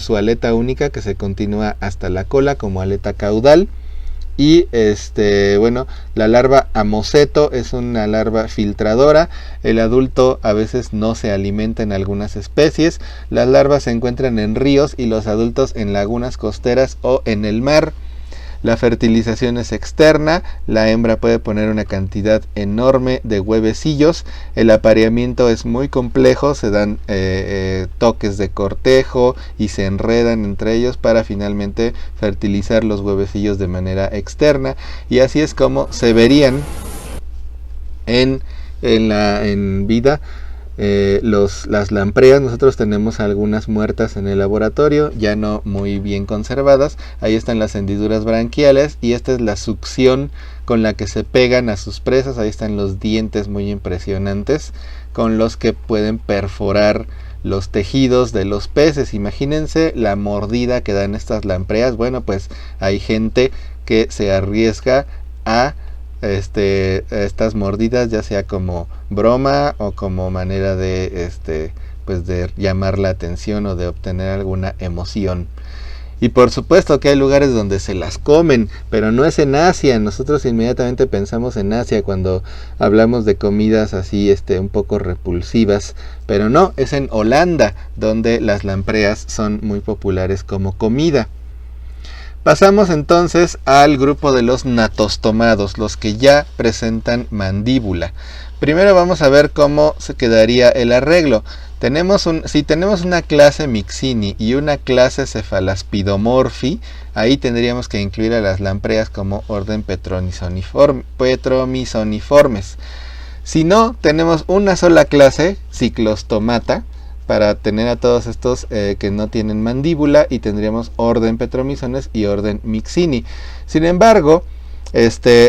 su aleta única que se continúa hasta la cola como aleta caudal. Y la larva amoceto es una larva filtradora. El adulto a veces no se alimenta en algunas especies. Las larvas se encuentran en ríos y los adultos en lagunas costeras o en el mar. La fertilización es externa. La hembra puede poner una cantidad enorme de huevecillos. El apareamiento es muy complejo. Se dan toques de cortejo y se enredan entre ellos para finalmente fertilizar los huevecillos de manera externa. Y así es como se verían en vida las lampreas. Nosotros tenemos algunas muertas en el laboratorio, ya no muy bien conservadas. Ahí están las hendiduras branquiales y esta es la succión con la que se pegan a sus presas. Ahí están los dientes muy impresionantes con los que pueden perforar los tejidos de los peces. Imagínense la mordida que dan estas lampreas. Bueno, pues hay gente que se arriesga a estas mordidas, ya sea como broma o como manera de de llamar la atención o de obtener alguna emoción. Y por supuesto que hay lugares donde se las comen, pero no es en Asia. Nosotros inmediatamente pensamos en Asia cuando hablamos de comidas así un poco repulsivas, pero no, es en Holanda donde las lampreas son muy populares como comida. Pasamos entonces al grupo de los natostomados, los que ya presentan mandíbula. Primero vamos a ver cómo se quedaría el arreglo. Si tenemos una clase Mixini y una clase Cephalaspidomorphi, ahí tendríamos que incluir a las lampreas como orden Petromisoniformes. Si no, tenemos una sola clase, Cyclostomata, para tener a todos estos que no tienen mandíbula, y tendríamos orden Petromisones y orden Mixini. Sin embargo,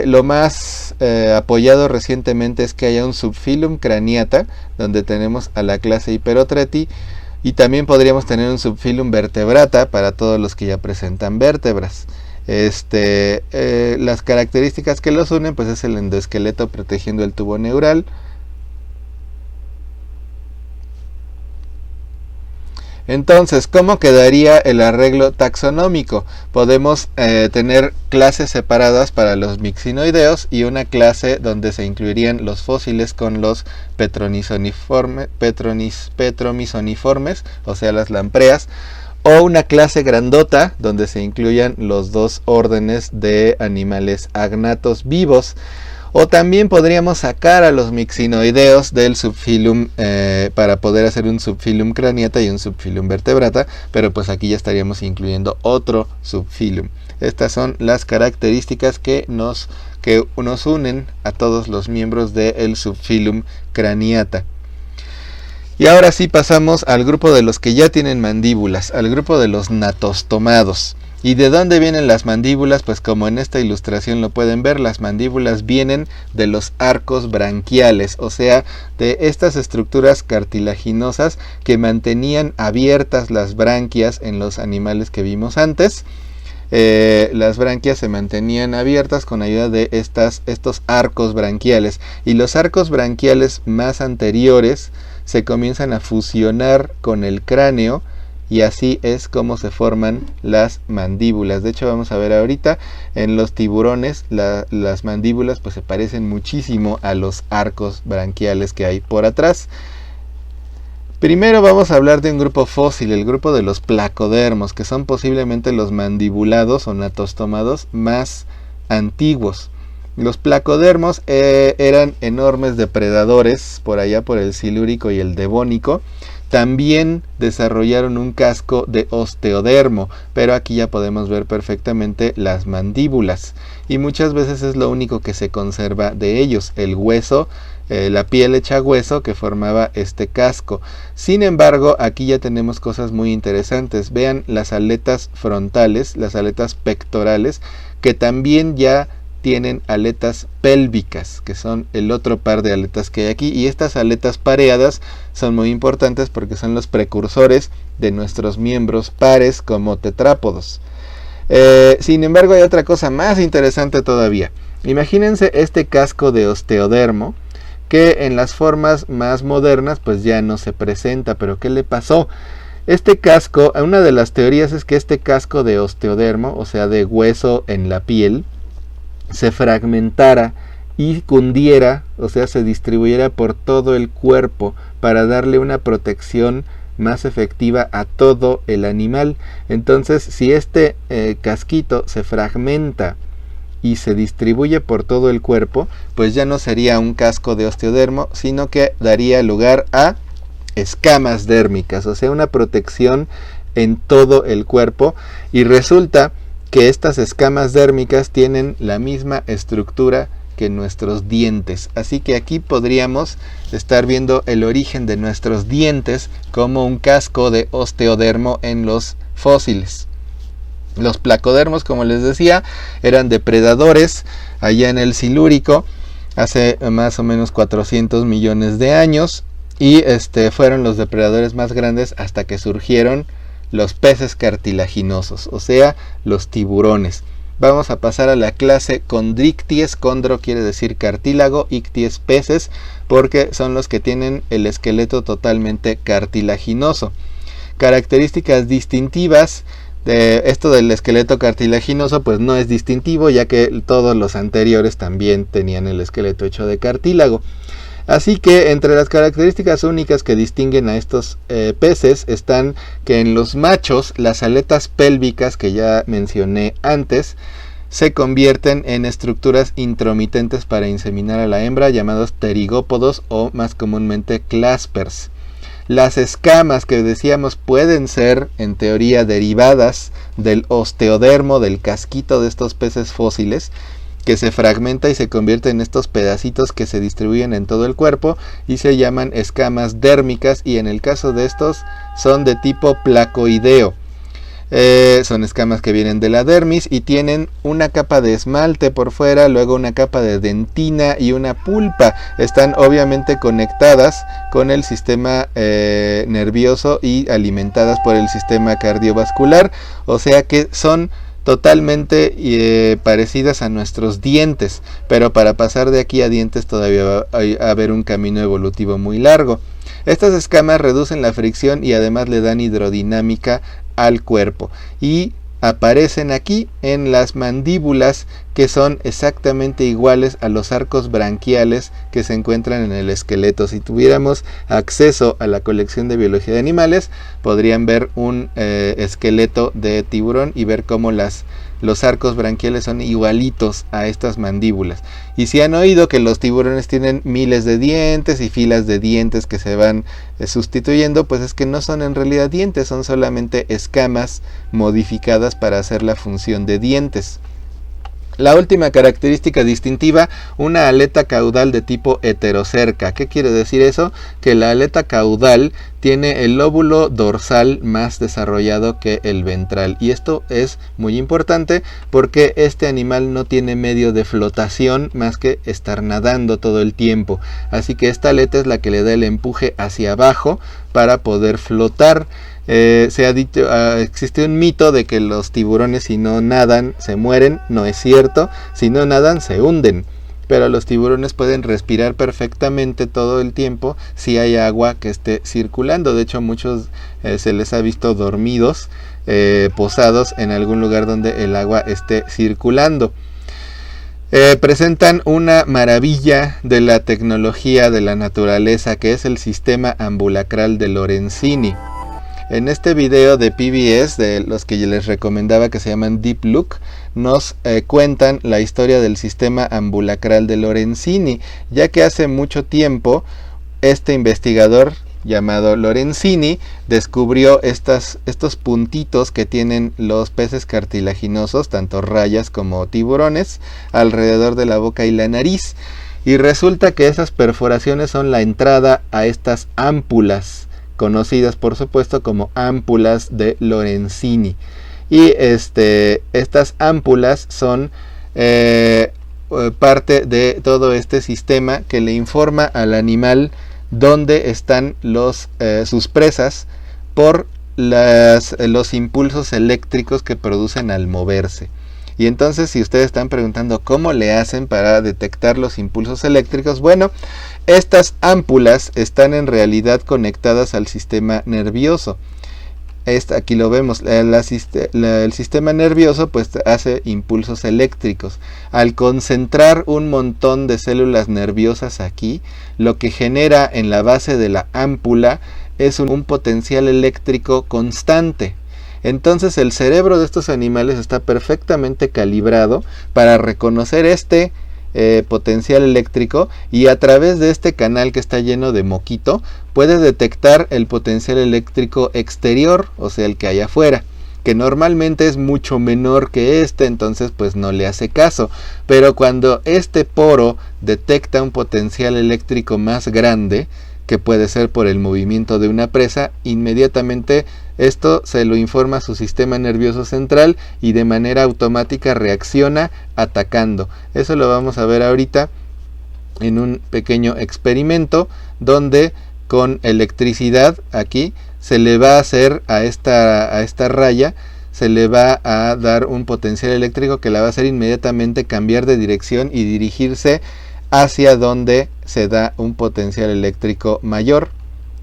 lo más apoyado recientemente es que haya un subfilum Craniata, donde tenemos a la clase Hiperotreti, y también podríamos tener un subfilum Vertebrata para todos los que ya presentan vértebras. Las características que los unen pues es el endoesqueleto protegiendo el tubo neural. Entonces, ¿cómo quedaría el arreglo taxonómico? Podemos tener clases separadas para los mixinoideos y una clase donde se incluirían los fósiles con los petromisoniformes, o sea, las lampreas, o una clase grandota donde se incluyan los dos órdenes de animales agnatos vivos. O también podríamos sacar a los mixinoideos del subfilum para poder hacer un subfilum craniata y un subfilum vertebrata, pero pues aquí ya estaríamos incluyendo otro subfilum. Estas son las características que nos unen a todos los miembros del subfilum craniata. Y ahora sí pasamos al grupo de los que ya tienen mandíbulas, al grupo de los natostomados. ¿Y de dónde vienen las mandíbulas? Pues como en esta ilustración lo pueden ver, las mandíbulas vienen de los arcos branquiales, o sea, de estas estructuras cartilaginosas que mantenían abiertas las branquias en los animales que vimos antes. Las branquias se mantenían abiertas con ayuda de estos arcos branquiales, y los arcos branquiales más anteriores se comienzan a fusionar con el cráneo, y así es como se forman las mandíbulas. De hecho, vamos a ver ahorita en los tiburones las mandíbulas pues se parecen muchísimo a los arcos branquiales que hay por atrás. Primero vamos a hablar de un grupo fósil, el grupo de los placodermos, que son posiblemente los mandibulados o natostomados más antiguos. Los placodermos eran enormes depredadores por allá por el Silúrico y el Devónico. También desarrollaron un casco de osteodermo, pero aquí ya podemos ver perfectamente las mandíbulas. Y muchas veces es lo único que se conserva de ellos, el hueso, la piel hecha hueso que formaba este casco. Sin embargo, aquí ya tenemos cosas muy interesantes. Vean las aletas frontales, las aletas pectorales, que también ya tienen aletas pélvicas, que son el otro par de aletas que hay aquí, y estas aletas pareadas son muy importantes porque son los precursores de nuestros miembros pares como tetrápodos. Sin embargo, hay otra cosa más interesante todavía. Imagínense este casco de osteodermo que en las formas más modernas pues ya no se presenta. Pero ¿qué le pasó? Este casco, una de las teorías es que este casco de osteodermo, o sea de hueso en la piel, se fragmentara y cundiera, o sea, se distribuyera por todo el cuerpo para darle una protección más efectiva a todo el animal. Entonces, si este casquito se fragmenta y se distribuye por todo el cuerpo, pues ya no sería un casco de osteodermo, sino que daría lugar a escamas dérmicas, o sea, una protección en todo el cuerpo. Y resulta que estas escamas dérmicas tienen la misma estructura que nuestros dientes. Así que aquí podríamos estar viendo el origen de nuestros dientes como un casco de osteodermo en los fósiles. Los placodermos, como les decía, eran depredadores allá en el Silúrico hace más o menos 400 millones de años, y fueron los depredadores más grandes hasta que surgieron los peces cartilaginosos, o sea, los tiburones. Vamos a pasar a la clase Chondricties. Chondro quiere decir cartílago, icties peces, porque son los que tienen el esqueleto totalmente cartilaginoso. Características distintivas de esto del esqueleto cartilaginoso, pues no es distintivo, ya que todos los anteriores también tenían el esqueleto hecho de cartílago. Así que entre las características únicas que distinguen a estos peces están que en los machos las aletas pélvicas que ya mencioné antes se convierten en estructuras intromitentes para inseminar a la hembra, llamados pterigópodos o más comúnmente claspers. Las escamas que decíamos pueden ser en teoría derivadas del osteodermo, del casquito de estos peces fósiles, que se fragmenta y se convierte en estos pedacitos que se distribuyen en todo el cuerpo y se llaman escamas dérmicas, y en el caso de estos son de tipo placoideo. Son escamas que vienen de la dermis y tienen una capa de esmalte por fuera, luego una capa de dentina y una pulpa. Están obviamente conectadas con el sistema nervioso y alimentadas por el sistema cardiovascular, o sea que son totalmente parecidas a nuestros dientes, pero para pasar de aquí a dientes todavía va a haber un camino evolutivo muy largo. Estas escamas reducen la fricción y además le dan hidrodinámica al cuerpo. Y aparecen aquí en las mandíbulas, que son exactamente iguales a los arcos branquiales que se encuentran en el esqueleto. Si tuviéramos acceso a la colección de biología de animales, podrían ver un esqueleto de tiburón y ver cómo los arcos branquiales son igualitos a estas mandíbulas. Y si han oído que los tiburones tienen miles de dientes y filas de dientes que se van sustituyendo, pues es que no son en realidad dientes, son solamente escamas modificadas para hacer la función de dientes. La última característica distintiva, una aleta caudal de tipo heterocerca. ¿Qué quiere decir eso? Que la aleta caudal tiene el lóbulo dorsal más desarrollado que el ventral. Y esto es muy importante porque este animal no tiene medio de flotación más que estar nadando todo el tiempo. Así que esta aleta es la que le da el empuje hacia abajo para poder flotar. Se ha dicho, existe un mito de que los tiburones, si no nadan se mueren. No es cierto, si no nadan se hunden, pero los tiburones pueden respirar perfectamente todo el tiempo si hay agua que esté circulando. De hecho, muchos se les ha visto dormidos, posados en algún lugar donde el agua esté circulando. Presentan una maravilla de la tecnología de la naturaleza, que es el sistema ambulacral de Lorenzini. En este video de PBS, de los que les recomendaba, que se llaman Deep Look, nos cuentan la historia del sistema ambulacral de Lorenzini, ya que hace mucho tiempo este investigador llamado Lorenzini descubrió estos puntitos que tienen los peces cartilaginosos, tanto rayas como tiburones, alrededor de la boca y la nariz. Y resulta que esas perforaciones son la entrada a estas ámpulas, conocidas por supuesto como ámpulas de Lorenzini. Y estas ámpulas son parte de todo este sistema que le informa al animal dónde están sus presas por los impulsos eléctricos que producen al moverse. Y entonces, si ustedes están preguntando cómo le hacen para detectar los impulsos eléctricos, bueno, estas ámpulas están en realidad conectadas al sistema nervioso. Aquí lo vemos, el sistema nervioso pues hace impulsos eléctricos. Al concentrar un montón de células nerviosas aquí, lo que genera en la base de la ámpula es un potencial eléctrico constante. Entonces el cerebro de estos animales está perfectamente calibrado para reconocer este potencial eléctrico, y a través de este canal que está lleno de moquito puede detectar el potencial eléctrico exterior, o sea el que hay afuera, que normalmente es mucho menor que entonces pues no le hace caso. Pero cuando este poro detecta un potencial eléctrico más grande, que puede ser por el movimiento de una presa, inmediatamente esto se lo informa a su sistema nervioso central y de manera automática reacciona atacando. Eso lo vamos a ver ahorita en un pequeño experimento donde con electricidad aquí se le va a hacer a esta raya, se le va a dar un potencial eléctrico que la va a hacer inmediatamente cambiar de dirección y dirigirse hacia donde se da un potencial eléctrico mayor.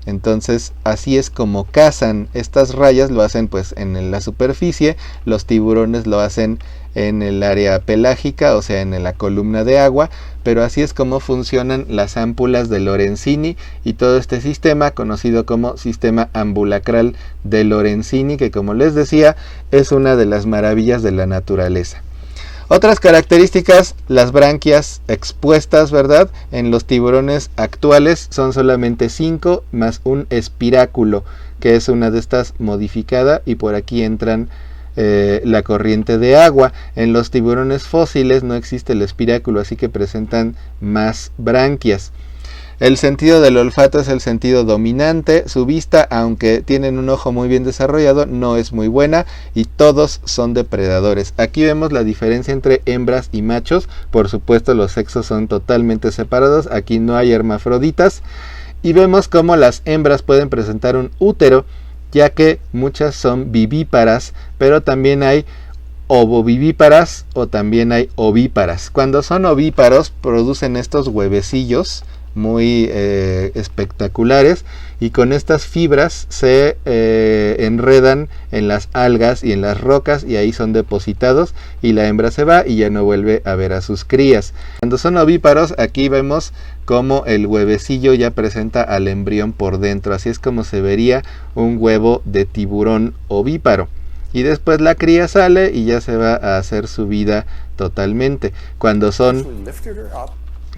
Entonces así es como cazan estas rayas. Lo hacen pues en la superficie, los tiburones lo hacen en el área pelágica, o sea en la columna de agua, pero así es como funcionan las ámpulas de Lorenzini y todo este sistema conocido como sistema ambulacral de Lorenzini, que como les decía es una de las maravillas de la naturaleza. Otras características, las branquias expuestas, ¿verdad? En los tiburones actuales son solamente 5 más un espiráculo, que es una de estas modificada, y por aquí entran la corriente de agua. En los tiburones fósiles no existe el espiráculo, así que presentan más branquias. El sentido del olfato es el sentido dominante. Su vista, aunque tienen un ojo muy bien desarrollado, no es muy buena, y todos son depredadores. Aquí vemos la diferencia entre hembras y machos. Por supuesto, los sexos son totalmente separados. Aquí no hay hermafroditas. Y vemos cómo las hembras pueden presentar un útero, ya que muchas son vivíparas, pero también hay ovovivíparas o también hay ovíparas. Cuando son ovíparos producen estos huevecillos muy espectaculares, y con estas fibras se enredan en las algas y en las rocas, y ahí son depositados, y la hembra se va y ya no vuelve a ver a sus crías. Cuando son ovíparos, aquí vemos como el huevecillo ya presenta al embrión por dentro, así es como se vería un huevo de tiburón ovíparo. Y después la cría sale y ya se va a hacer su vida totalmente. Cuando son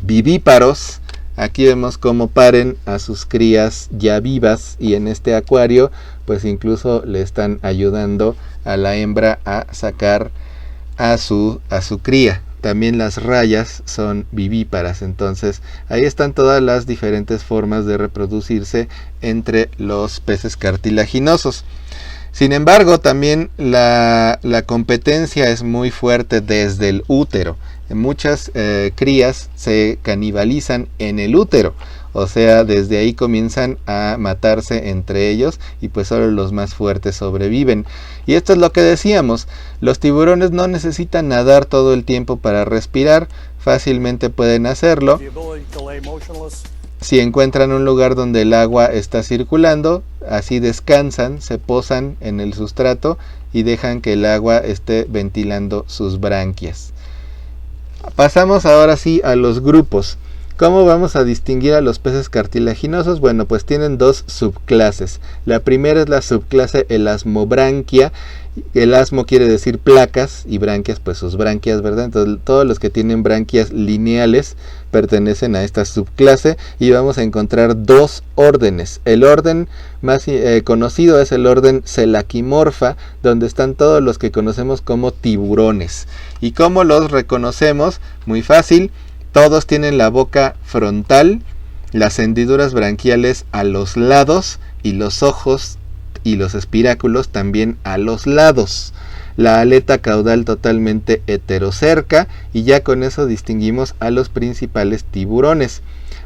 vivíparos, aquí vemos cómo paren a sus crías ya vivas, y en este acuario pues incluso le están ayudando a la hembra a sacar a su cría. También las rayas son vivíparas, entonces ahí están todas las diferentes formas de reproducirse entre los peces cartilaginosos. Sin embargo, también la competencia es muy fuerte desde el útero. Muchas crías se canibalizan en el útero, o sea, desde ahí comienzan a matarse entre ellos, y pues solo los más fuertes sobreviven. Y esto es lo que decíamos, los tiburones no necesitan nadar todo el tiempo para respirar, fácilmente pueden hacerlo. Si encuentran un lugar donde el agua está circulando, así descansan, se posan en el sustrato y dejan que el agua esté ventilando sus branquias. Pasamos ahora sí a los grupos. ¿Cómo vamos a distinguir a los peces cartilaginosos? Bueno, pues tienen dos subclases. La primera es la subclase elasmobranquia. Elasmo quiere decir placas y branquias, pues sus branquias, ¿verdad? Entonces todos los que tienen branquias lineales pertenecen a esta subclase, y vamos a encontrar dos órdenes. El orden más conocido es el orden Selachimorpha, donde están todos los que conocemos como tiburones. ¿Y cómo los reconocemos? Muy fácil. Todos tienen la boca frontal, las hendiduras branquiales a los lados, y los ojos y los espiráculos también a los lados. La aleta caudal totalmente heterocerca, y ya con eso distinguimos a los principales tiburones.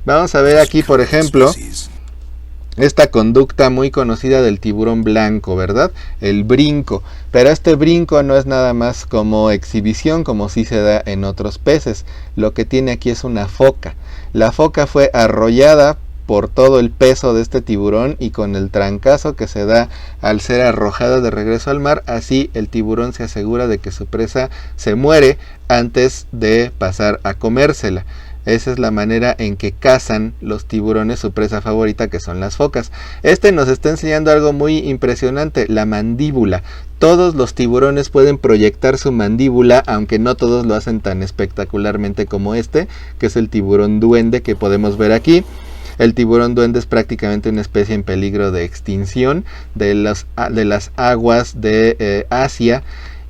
Vamos a ver aquí, por ejemplo, esta conducta muy conocida del tiburón blanco, ¿verdad? El brinco. Pero este brinco no es nada más como exhibición, como sí se da en otros peces. Lo que tiene aquí es una foca. La foca fue arrollada por todo el peso de este tiburón, y con el trancazo que se da al ser arrojada de regreso al mar, así el tiburón se asegura de que su presa se muere antes de pasar a comérsela. Esa es la manera en que cazan los tiburones su presa favorita, que son las focas. Este nos está enseñando algo muy impresionante, la mandíbula. Todos los tiburones pueden proyectar su mandíbula, aunque no todos lo hacen tan espectacularmente como este, que es el tiburón duende que podemos ver aquí. El tiburón duende es prácticamente una especie en peligro de extinción de las aguas de Asia,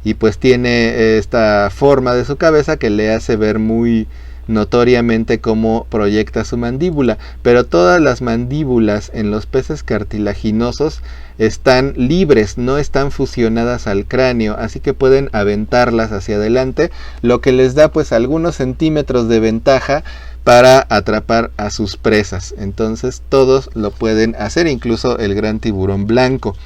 y pues tiene esta forma de su cabeza que le hace ver muy notoriamente cómo proyecta su mandíbula. Pero todas las mandíbulas en los peces cartilaginosos están libres, no están fusionadas al cráneo, así que pueden aventarlas hacia adelante, lo que les da pues algunos centímetros de ventaja para atrapar a sus presas. Entonces todos lo pueden hacer, incluso el gran tiburón blanco.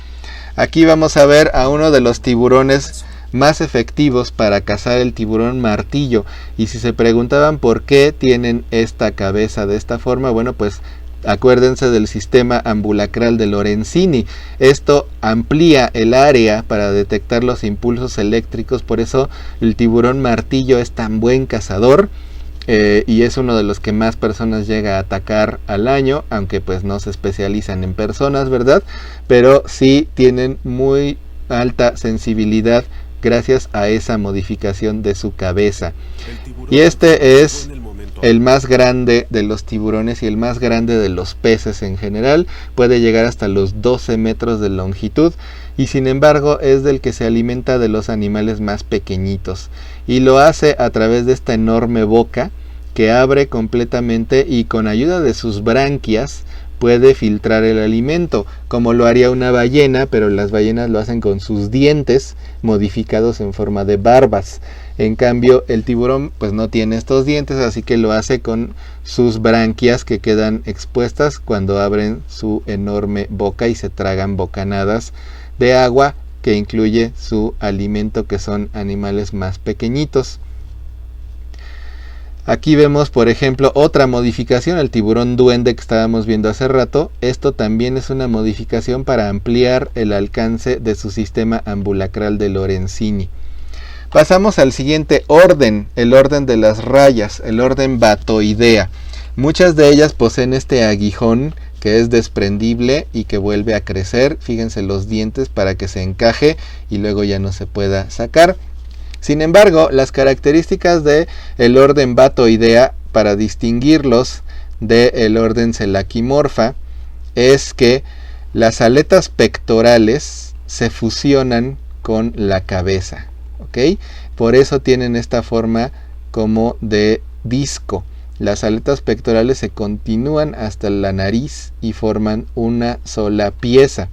Aquí vamos a ver a uno de los tiburones más efectivos para cazar, el tiburón martillo. Y si se preguntaban por qué tienen esta cabeza de esta forma, bueno, pues acuérdense del sistema ambulacral de Lorenzini. Esto amplía el área para detectar los impulsos eléctricos, por eso el tiburón martillo es tan buen cazador. Y es uno de los que más personas llega a atacar al año, aunque pues no se especializan en personas, ¿verdad? Pero sí tienen muy alta sensibilidad gracias a esa modificación de su cabeza. Y este es el más grande de los tiburones y el más grande de los peces en general. Puede llegar hasta los 12 metros de longitud, y sin embargo es del que se alimenta de los animales más pequeñitos, y lo hace a través de esta enorme boca que abre completamente, y con ayuda de sus branquias puede filtrar el alimento, como lo haría una ballena, pero las ballenas lo hacen con sus dientes modificados en forma de barbas. En cambio el tiburón pues no tiene estos dientes, así que lo hace con sus branquias que quedan expuestas cuando abren su enorme boca y se tragan bocanadas de agua que incluye su alimento, que son animales más pequeñitos. Aquí vemos, por ejemplo, otra modificación, el tiburón duende que estábamos viendo hace rato. Esto también es una modificación para ampliar el alcance de su sistema ambulacral de Lorenzini. Pasamos al siguiente orden, el orden de las rayas, el orden Batoidea. Muchas de ellas poseen este aguijón que es desprendible y que vuelve a crecer. Fíjense los dientes para que se encaje y luego ya no se pueda sacar. Sin embargo, las características del orden Batoidea para distinguirlos del orden Selachimorpha es que las aletas pectorales se fusionan con la cabeza, ¿ok? Por eso tienen esta forma como de disco. Las aletas pectorales se continúan hasta la nariz y forman una sola pieza.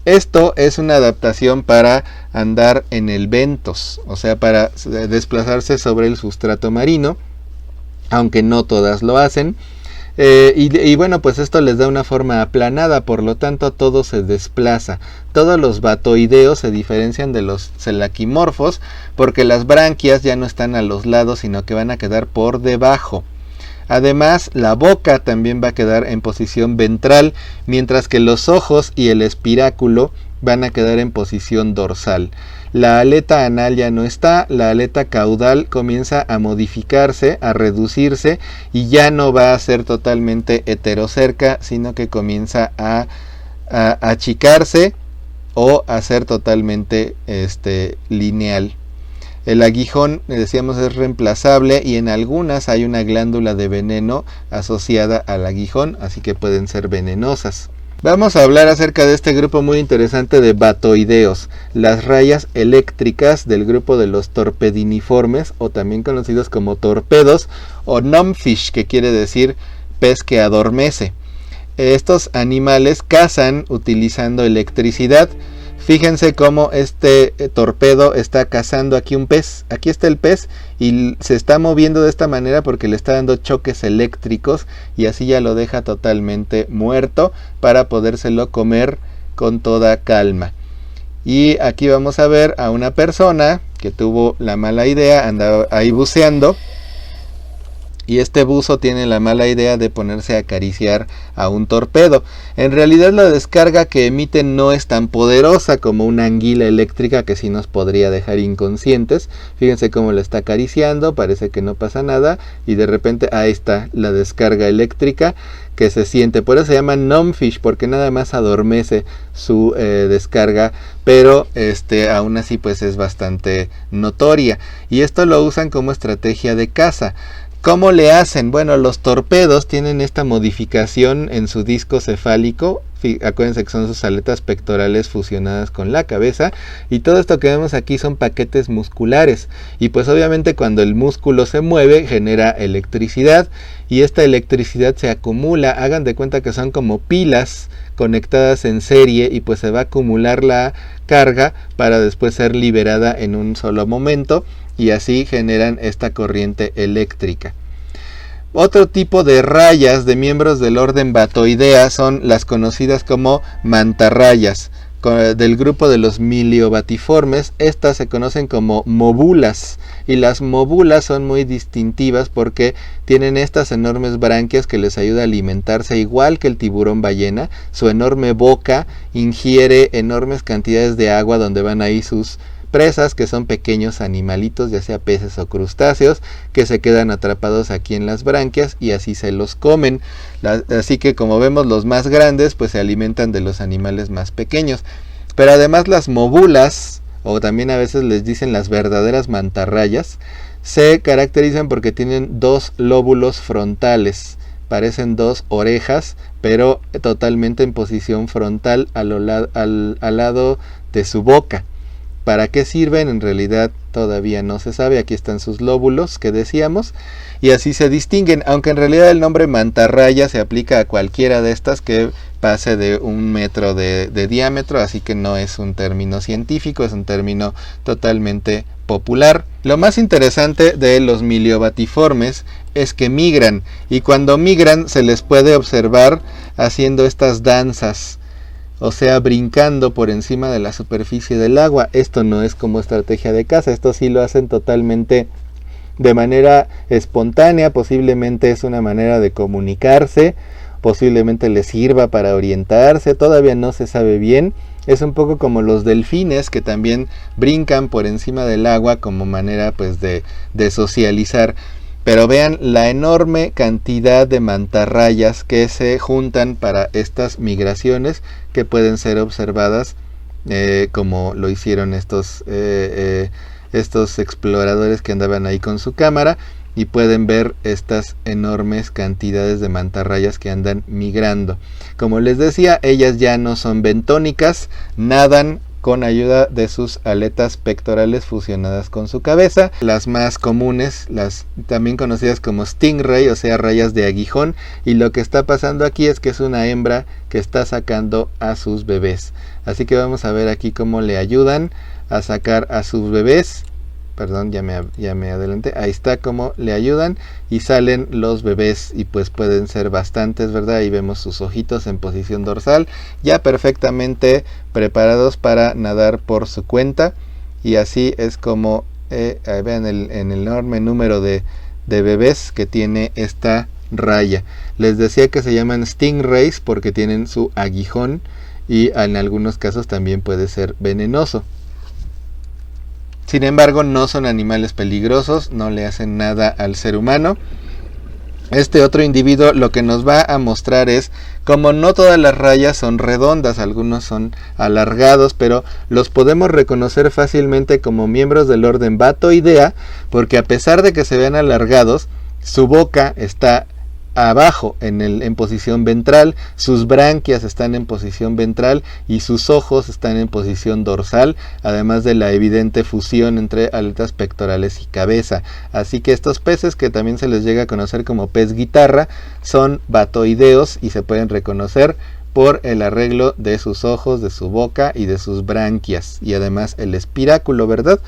Esto es una adaptación para andar en el ventos, o sea, para desplazarse sobre el sustrato marino, aunque no todas lo hacen. Y bueno, pues esto les da una forma aplanada, por lo tanto todo se desplaza. Todos los batoideos se diferencian de los selachimorfos porque las branquias ya no están a los lados, sino que van a quedar por debajo. Además, la boca también va a quedar en posición ventral, mientras que los ojos y el espiráculo van a quedar en posición dorsal. La aleta anal ya no está, la aleta caudal comienza a modificarse, a reducirse y ya no va a ser totalmente heterocerca, sino que comienza a achicarse o a ser totalmente lineal. El aguijón, decíamos, es reemplazable y en algunas hay una glándula de veneno asociada al aguijón, así que pueden ser venenosas. Vamos a hablar acerca de este grupo muy interesante de batoideos, las rayas eléctricas del grupo de los torpediniformes, o también conocidos como torpedos, o gnomfish, que quiere decir pez que adormece. Estos animales cazan utilizando electricidad. Fíjense cómo este torpedo está cazando aquí un pez. Aquí está el pez y se está moviendo de esta manera porque le está dando choques eléctricos y así ya lo deja totalmente muerto para podérselo comer con toda calma. Y aquí vamos a ver a una persona que tuvo la mala idea, andaba ahí buceando. Y este buzo tiene la mala idea de ponerse a acariciar a un torpedo. En realidad la descarga que emite no es tan poderosa como una anguila eléctrica que sí nos podría dejar inconscientes. Fíjense cómo la está acariciando, parece que no pasa nada y de repente ahí está la descarga eléctrica que se siente. Por eso se llama gnomfish, porque nada más adormece su descarga, pero aún así pues es bastante notoria. Y esto lo usan como estrategia de caza. ¿Cómo le hacen? Bueno, los torpedos tienen esta modificación en su disco cefálico. Acuérdense que son sus aletas pectorales fusionadas con la cabeza. Y todo esto que vemos aquí son paquetes musculares. Y pues obviamente cuando el músculo se mueve genera electricidad. Y esta electricidad se acumula. Hagan de cuenta que son como pilas conectadas en serie. Y pues se va a acumular la carga para después ser liberada en un solo momento. Y así generan esta corriente eléctrica. Otro tipo de rayas de miembros del orden Batoidea son las conocidas como mantarrayas. Del grupo de los miliobatiformes, estas se conocen como mobulas. Y las mobulas son muy distintivas porque tienen estas enormes branquias que les ayuda a alimentarse igual que el tiburón ballena. Su enorme boca ingiere enormes cantidades de agua donde van ahí sus presas, que son pequeños animalitos, ya sea peces o crustáceos, que se quedan atrapados aquí en las branquias y así se los comen. Así que como vemos, los más grandes pues se alimentan de los animales más pequeños. Pero además las mobulas, o también a veces les dicen las verdaderas mantarrayas, se caracterizan porque tienen dos lóbulos frontales. Parecen dos orejas, pero totalmente en posición frontal al lado de su boca. ¿Para qué sirven? En realidad todavía no se sabe. Aquí están sus lóbulos que decíamos. Y así se distinguen. Aunque en realidad el nombre mantarraya se aplica a cualquiera de estas que pase de 1 metro de diámetro. Así que no es un término científico, es un término totalmente popular. Lo más interesante de los miliobatiformes es que migran. Y cuando migran se les puede observar haciendo estas danzas. O sea, brincando por encima de la superficie del agua. Esto no es como estrategia de caza, esto sí lo hacen totalmente de manera espontánea, posiblemente es una manera de comunicarse, posiblemente les sirva para orientarse, todavía no se sabe bien. Es un poco como los delfines que también brincan por encima del agua como manera pues de socializar. Pero vean la enorme cantidad de mantarrayas que se juntan para estas migraciones que pueden ser observadas como lo hicieron estos exploradores que andaban ahí con su cámara, y pueden ver estas enormes cantidades de mantarrayas que andan migrando. Como les decía, ellas ya no son bentónicas, nadan con ayuda de sus aletas pectorales fusionadas con su cabeza. Las más comunes, las también conocidas como stingray, o sea, rayas de aguijón, y lo que está pasando aquí es que es una hembra que está sacando a sus bebés. Así que vamos a ver aquí cómo le ayudan a sacar a sus bebés. Perdón, ya me adelanté. Ahí está cómo le ayudan y salen los bebés, y pues pueden ser bastantes, ¿verdad? Ahí vemos sus ojitos en posición dorsal, ya perfectamente preparados para nadar por su cuenta. Y así es como vean el enorme número de bebés que tiene esta raya. Les decía que se llaman stingrays porque tienen su aguijón, y en algunos casos también puede ser venenoso. Sin embargo, no son animales peligrosos, no le hacen nada al ser humano. Este otro individuo lo que nos va a mostrar es como no todas las rayas son redondas, algunos son alargados, pero los podemos reconocer fácilmente como miembros del orden Batoidea, porque a pesar de que se vean alargados, su boca está abajo en posición ventral, sus branquias están en posición ventral y sus ojos están en posición dorsal, además de la evidente fusión entre aletas pectorales y cabeza. Así que estos peces, que también se les llega a conocer como pez guitarra, son batoideos y se pueden reconocer por el arreglo de sus ojos, de su boca y de sus branquias, y además el espiráculo, ¿verdad?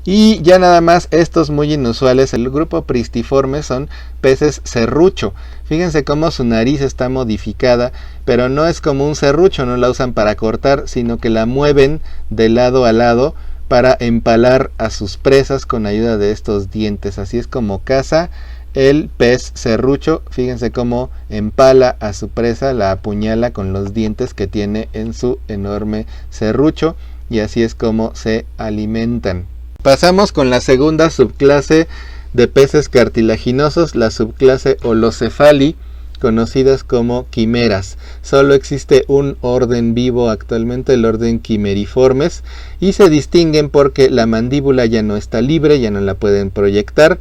Y ya nada más, estos muy inusuales, el grupo Pristiformes, son peces serrucho. Fíjense cómo su nariz está modificada, pero no es como un serrucho, no la usan para cortar, sino que la mueven de lado a lado para empalar a sus presas con ayuda de estos dientes. Así es como caza el pez serrucho. Fíjense cómo empala a su presa, la apuñala con los dientes que tiene en su enorme serrucho, y así es como se alimentan. Pasamos con la segunda subclase de peces cartilaginosos, la subclase Holocephali, conocidas como quimeras. Solo existe un orden vivo actualmente, el orden Quimeriformes, y se distinguen porque la mandíbula ya no está libre, ya no la pueden proyectar,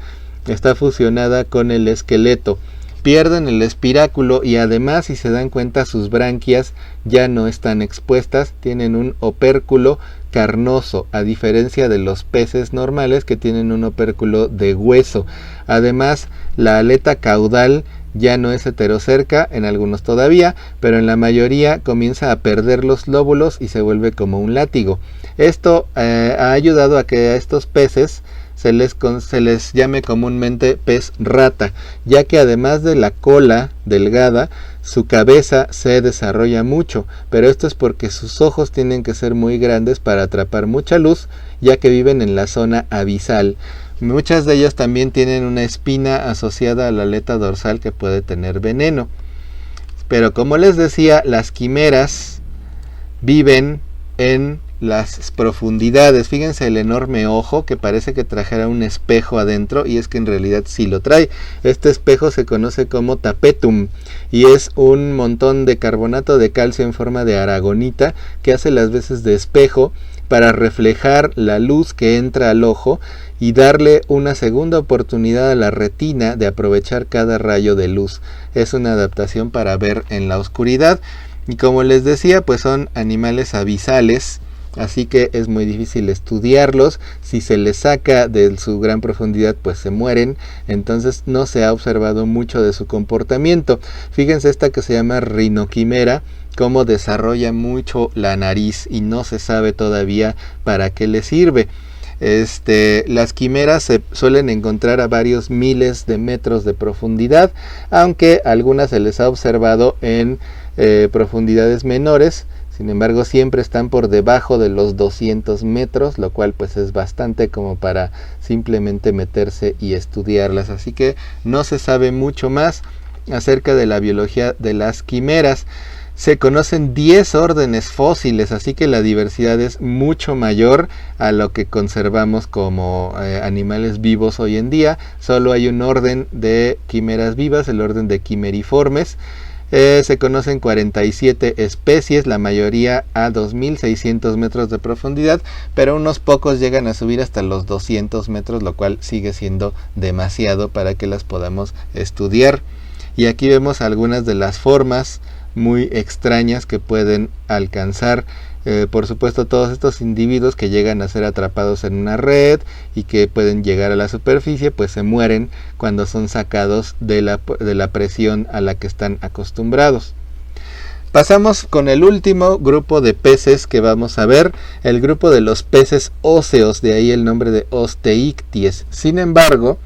está fusionada con el esqueleto. Pierden el espiráculo y además, si se dan cuenta, sus branquias ya no están expuestas, tienen un opérculo carnoso, a diferencia de los peces normales que tienen un opérculo de hueso. Además, la aleta caudal ya no es heterocerca, en algunos todavía, pero en la mayoría comienza a perder los lóbulos y se vuelve como un látigo. Esto ha ayudado a que a estos peces se les llame comúnmente pez rata, ya que además de la cola delgada, su cabeza se desarrolla mucho, pero esto es porque sus ojos tienen que ser muy grandes para atrapar mucha luz, ya que viven en la zona abisal. Muchas de ellas también tienen una espina asociada a la aleta dorsal que puede tener veneno. Pero como les decía, las quimeras viven en las profundidades. Fíjense el enorme ojo que parece que trajera un espejo adentro, y es que en realidad sí lo trae. Este espejo se conoce como tapetum y es un montón de carbonato de calcio en forma de aragonita que hace las veces de espejo para reflejar la luz que entra al ojo y darle una segunda oportunidad a la retina de aprovechar cada rayo de luz. Es una adaptación para ver en la oscuridad, y como les decía, pues son animales abisales, así que es muy difícil estudiarlos. Si se les saca de su gran profundidad, pues se mueren. Entonces no se ha observado mucho de su comportamiento. Fíjense esta que se llama rinoquimera, cómo desarrolla mucho la nariz y no se sabe todavía para qué le sirve. Las quimeras se suelen encontrar a varios miles de metros de profundidad, aunque algunas se les ha observado en profundidades menores. Sin embargo, siempre están por debajo de los 200 metros, lo cual pues es bastante como para simplemente meterse y estudiarlas. Así que no se sabe mucho más acerca de la biología de las quimeras. Se conocen 10 órdenes fósiles, así que la diversidad es mucho mayor a lo que conservamos como animales vivos hoy en día. Solo hay un orden de quimeras vivas, el orden de quimeriformes. Se conocen 47 especies, la mayoría a 2.600 metros de profundidad, pero unos pocos llegan a subir hasta los 200 metros, lo cual sigue siendo demasiado para que las podamos estudiar. Y aquí vemos algunas de las formas muy extrañas que pueden alcanzar. Por supuesto, todos estos individuos que llegan a ser atrapados en una red y que pueden llegar a la superficie, pues se mueren cuando son sacados de la presión a la que están acostumbrados. Pasamos con el último grupo de peces que vamos a ver, el grupo de los peces óseos, de ahí el nombre de Osteicties. Sin embargo,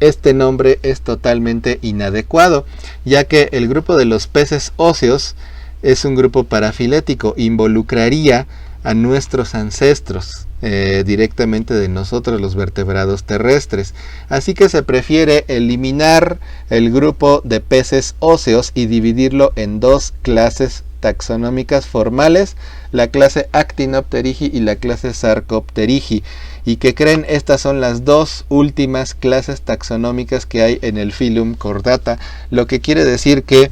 este nombre es totalmente inadecuado, ya que el grupo de los peces óseos es un grupo parafilético, involucraría a nuestros ancestros, directamente de nosotros los vertebrados terrestres. Así que se prefiere eliminar el grupo de peces óseos y dividirlo en dos clases taxonómicas formales, la clase Actinopterygii y la clase Sarcopterygii. ¿Y qué creen? Estas son las dos últimas clases taxonómicas que hay en el Phylum Chordata, lo que quiere decir que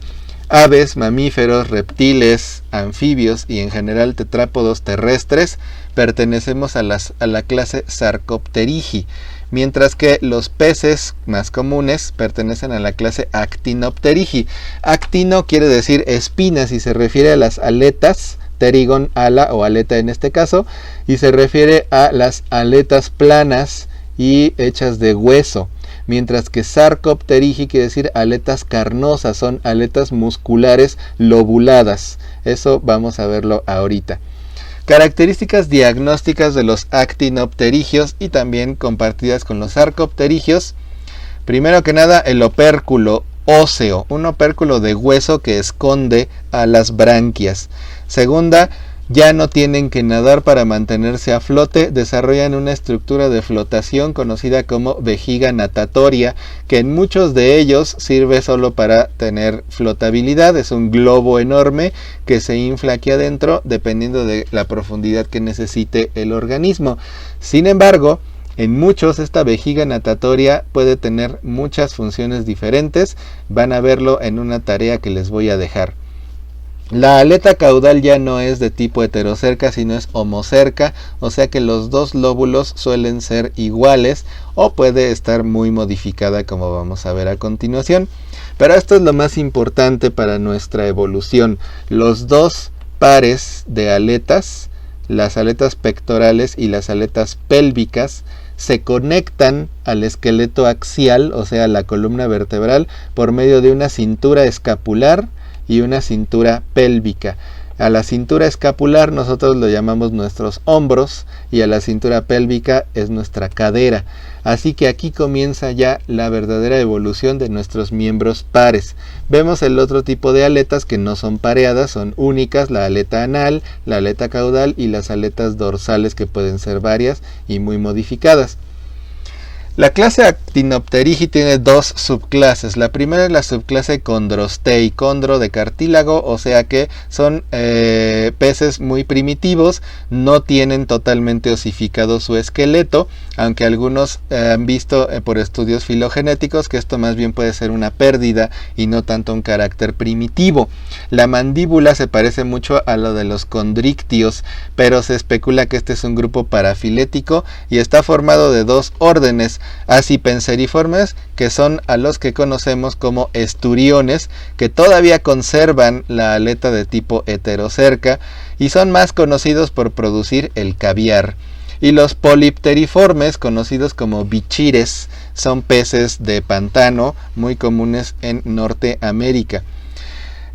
aves, mamíferos, reptiles, anfibios y en general tetrápodos terrestres pertenecemos a la clase Sarcopterygii, mientras que los peces más comunes pertenecen a la clase Actinopterygii. Actino quiere decir espinas y se refiere a las aletas, pterigon, ala o aleta en este caso, y se refiere a las aletas planas y hechas de hueso, mientras que Sarcopterygii quiere decir aletas carnosas, son aletas musculares lobuladas. Eso vamos a verlo ahorita. Características diagnósticas de los actinopterigios y también compartidas con los sarcopterigios. Primero que nada, el opérculo óseo, un opérculo de hueso que esconde a las branquias. Segunda, ya no tienen que nadar para mantenerse a flote, desarrollan una estructura de flotación conocida como vejiga natatoria, que en muchos de ellos sirve solo para tener flotabilidad. Es un globo enorme que se infla aquí adentro dependiendo de la profundidad que necesite el organismo. Sin embargo, en muchos esta vejiga natatoria puede tener muchas funciones diferentes. Van a verlo en una tarea que les voy a dejar. La aleta caudal ya no es de tipo heterocerca, sino es homocerca, o sea que los dos lóbulos suelen ser iguales o puede estar muy modificada, como vamos a ver a continuación. Pero esto es lo más importante para nuestra evolución. Los dos pares de aletas, las aletas pectorales y las aletas pélvicas, se conectan al esqueleto axial, o sea, la columna vertebral, por medio de una cintura escapular y una cintura pélvica. A la cintura escapular nosotros lo llamamos nuestros hombros y a la cintura pélvica es nuestra cadera. Así que aquí comienza ya la verdadera evolución de nuestros miembros pares. Vemos el otro tipo de aletas que no son pareadas, son únicas, la aleta anal, la aleta caudal y las aletas dorsales, que pueden ser varias y muy modificadas. La clase Actinopterygii tiene dos subclases. La primera es la subclase Chondrostei, chondro de cartílago, o sea que son peces muy primitivos, no tienen totalmente osificado su esqueleto, aunque algunos han visto por estudios filogenéticos que esto más bien puede ser una pérdida y no tanto un carácter primitivo. La mandíbula se parece mucho a la de los condrictios, pero se especula que este es un grupo parafilético y está formado de dos órdenes acipenseriformes, que son a los que conocemos como esturiones, que todavía conservan la aleta de tipo heterocerca y son más conocidos por producir el caviar. Y los polipteriformes, conocidos como bichires, son peces de pantano muy comunes en Norteamérica.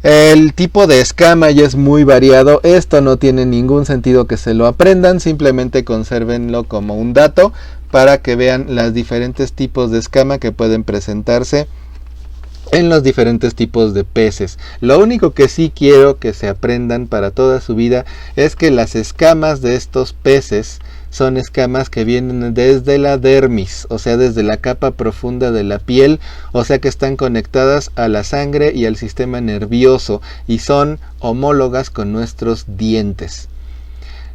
El tipo de escama ya es muy variado, esto no tiene ningún sentido que se lo aprendan, simplemente consérvenlo como un dato para que vean los diferentes tipos de escama que pueden presentarse en los diferentes tipos de peces. Lo único que sí quiero que se aprendan para toda su vida es que las escamas de estos peces son escamas que vienen desde la dermis, o sea, desde la capa profunda de la piel, o sea que están conectadas a la sangre y al sistema nervioso y son homólogas con nuestros dientes.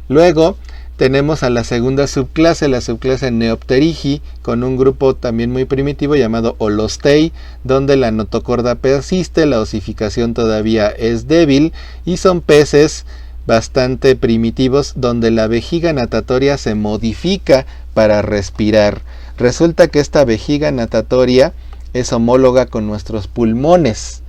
Luego tenemos a la segunda subclase, la subclase Neopterigi, con un grupo también muy primitivo llamado Holostei, donde la notocorda persiste, la osificación todavía es débil y son peces bastante primitivos donde la vejiga natatoria se modifica para respirar. Resulta que esta vejiga natatoria es homóloga con nuestros pulmones,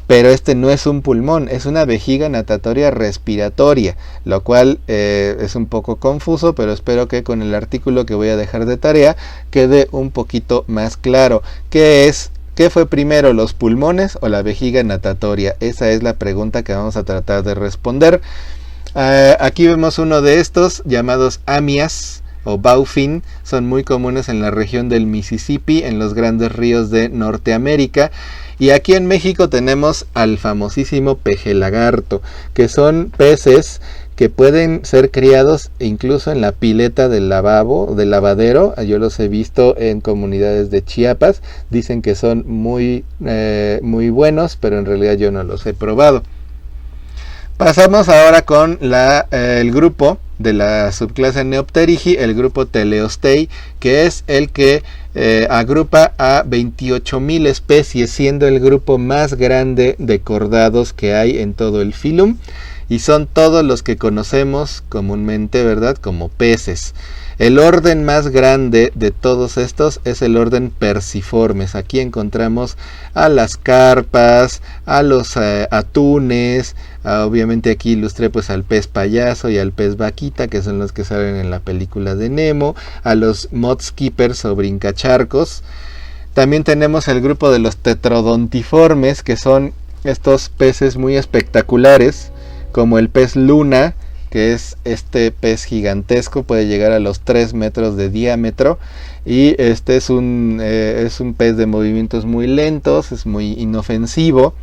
pero este no es un pulmón, es una vejiga natatoria respiratoria, lo cual es un poco confuso, pero espero que con el artículo que voy a dejar de tarea quede un poquito más claro. ¿Qué fue primero, los pulmones o la vejiga natatoria? Esa es la pregunta que vamos a tratar de responder. Aquí vemos uno de estos llamados amias o baufin, son muy comunes en la región del Mississippi, en los grandes ríos de Norteamérica. Y aquí en México tenemos al famosísimo pejelagarto, que son peces que pueden ser criados incluso en la pileta del lavadero. Yo los he visto en comunidades de Chiapas, dicen que son muy buenos, pero en realidad yo no los he probado. Pasamos ahora con el grupo de la subclase Neopterigi, el grupo Teleostei, que es el que agrupa a 28.000 especies, siendo el grupo más grande de cordados que hay en todo el filum, y son todos los que conocemos comúnmente, ¿verdad?, como peces. El orden más grande de todos estos es el orden Perciformes. Aquí encontramos a las carpas, a los atunes, obviamente aquí ilustré pues al pez payaso y al pez vaquita, que son los que salen en la película de Nemo, a los mudskippers o brincacharcos. También tenemos el grupo de los tetrodontiformes, que son estos peces muy espectaculares, como el pez luna, que es este pez gigantesco, puede llegar a los 3 metros de diámetro, y este es un pez de movimientos muy lentos, es muy inofensivo.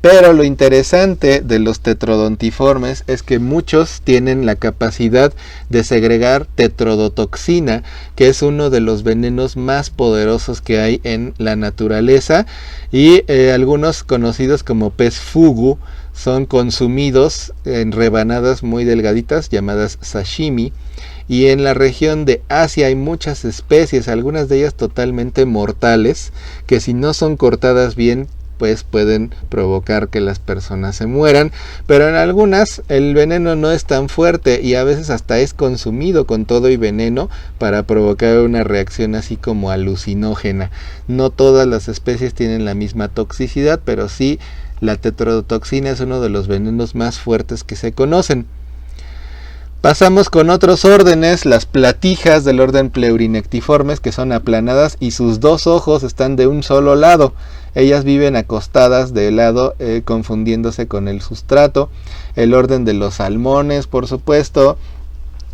Pero lo interesante de los tetrodontiformes es que muchos tienen la capacidad de segregar tetrodotoxina, que es uno de los venenos más poderosos que hay en la naturaleza, y algunos conocidos como pez fugu son consumidos en rebanadas muy delgaditas llamadas sashimi. Y en la región de Asia hay muchas especies, algunas de ellas totalmente mortales, que si no son cortadas bien, pues pueden provocar que las personas se mueran, pero en algunas el veneno no es tan fuerte y a veces hasta es consumido con todo y veneno para provocar una reacción así como alucinógena. No todas las especies tienen la misma toxicidad, pero sí la tetrodotoxina es uno de los venenos más fuertes que se conocen. Pasamos con otros órdenes, las platijas del orden Pleurinectiformes, que son aplanadas y sus dos ojos están de un solo lado. Ellas viven acostadas de lado, confundiéndose con el sustrato. El orden de los salmones, por supuesto.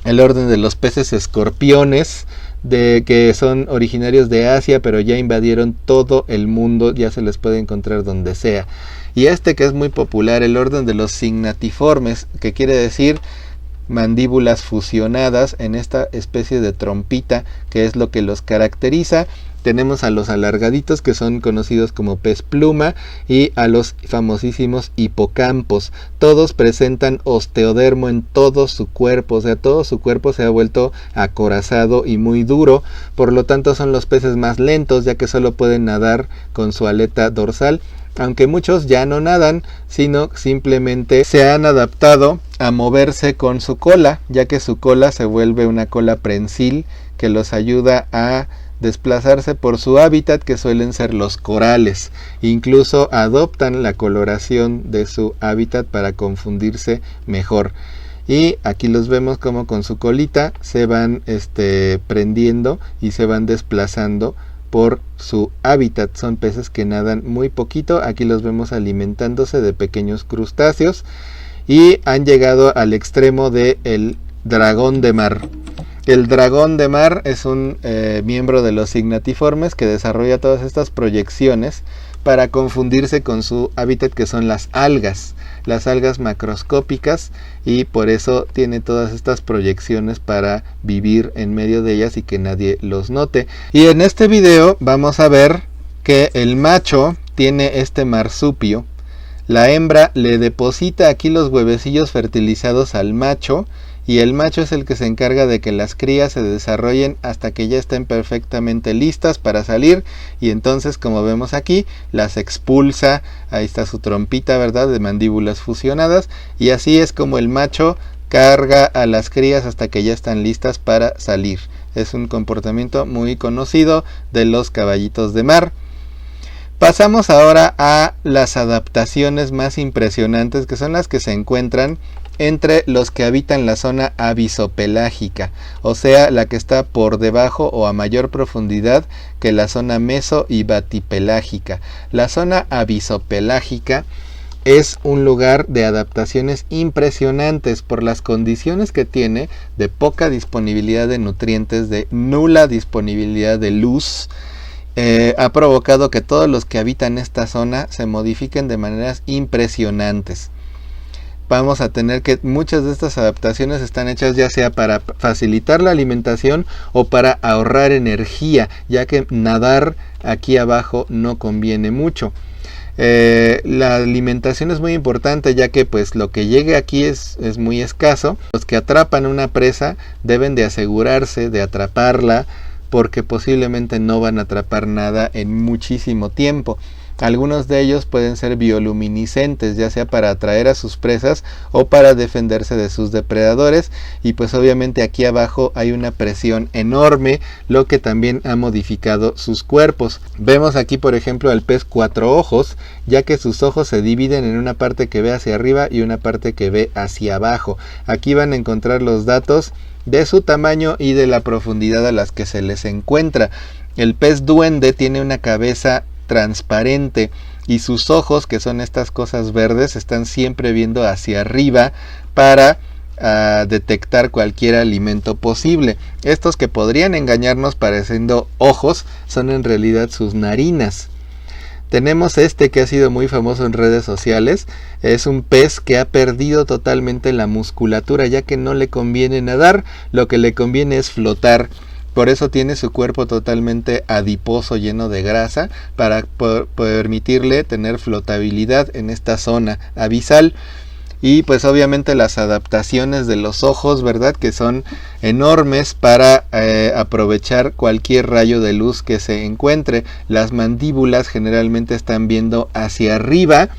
El orden de los peces escorpiones, que son originarios de Asia, pero ya invadieron todo el mundo, ya se les puede encontrar donde sea. Y este que es muy popular, el orden de los Signatiformes, que quiere decir mandíbulas fusionadas en esta especie de trompita, que es lo que los caracteriza. Tenemos a los alargaditos, que son conocidos como pez pluma, y a los famosísimos hipocampos. Todos presentan osteodermo en todo su cuerpo, o sea, todo su cuerpo se ha vuelto acorazado y muy duro. Por lo tanto son los peces más lentos, ya que solo pueden nadar con su aleta dorsal, aunque muchos ya no nadan, sino simplemente se han adaptado a moverse con su cola, ya que su cola se vuelve una cola prensil que los ayuda a desplazarse por su hábitat, que suelen ser los corales. Incluso adoptan la coloración de su hábitat para confundirse mejor. Y aquí los vemos como con su colita se van prendiendo y se van desplazando por su hábitat. Son peces que nadan muy poquito. Aquí los vemos alimentándose de pequeños crustáceos y han llegado al extremo del dragón de mar. El dragón de mar es un miembro de los Signatiformes que desarrolla todas estas proyecciones para confundirse con su hábitat, que son las algas macroscópicas, y por eso tiene todas estas proyecciones para vivir en medio de ellas y que nadie los note. Y en este video vamos a ver que el macho tiene este marsupio. La hembra le deposita aquí los huevecillos fertilizados al macho, y el macho es el que se encarga de que las crías se desarrollen hasta que ya estén perfectamente listas para salir, y entonces, como vemos aquí, las expulsa. Ahí está su trompita, ¿verdad?, de mandíbulas fusionadas, y así es como el macho carga a las crías hasta que ya están listas para salir. Es un comportamiento muy conocido de los caballitos de mar. Pasamos ahora a las adaptaciones más impresionantes, que son las que se encuentran entre los que habitan la zona avisopelágica, o sea, la que está por debajo o a mayor profundidad que la zona meso y batipelágica. La zona avisopelágica es un lugar de adaptaciones impresionantes por las condiciones que tiene de poca disponibilidad de nutrientes, de nula disponibilidad de luz. Ha provocado que todos los que habitan esta zona se modifiquen de maneras impresionantes. Vamos a tener que muchas de estas adaptaciones están hechas ya sea para facilitar la alimentación o para ahorrar energía, ya que nadar aquí abajo no conviene mucho. La alimentación es muy importante, ya que pues lo que llegue aquí es muy escaso. Los que atrapan una presa deben de asegurarse de atraparla, porque posiblemente no van a atrapar nada en muchísimo tiempo. Algunos de ellos pueden ser bioluminiscentes, ya sea para atraer a sus presas o para defenderse de sus depredadores, y pues obviamente aquí abajo hay una presión enorme, lo que también ha modificado sus cuerpos. Vemos aquí por ejemplo al pez cuatro ojos, ya que sus ojos se dividen en una parte que ve hacia arriba y una parte que ve hacia abajo. Aquí van a encontrar los datos de su tamaño y de la profundidad a las que se les encuentra. El pez duende tiene una cabeza transparente y sus ojos, que son estas cosas verdes, están siempre viendo hacia arriba para detectar cualquier alimento posible. Estos que podrían engañarnos pareciendo ojos son en realidad sus narinas. Tenemos este que ha sido muy famoso en redes sociales. Es un pez que ha perdido totalmente la musculatura, ya que no le conviene nadar, lo que le conviene es flotar. Por eso tiene su cuerpo totalmente adiposo, lleno de grasa, para permitirle tener flotabilidad en esta zona abisal. Y pues obviamente las adaptaciones de los ojos, ¿verdad?, que son enormes para aprovechar cualquier rayo de luz que se encuentre. Las mandíbulas generalmente están viendo hacia arriba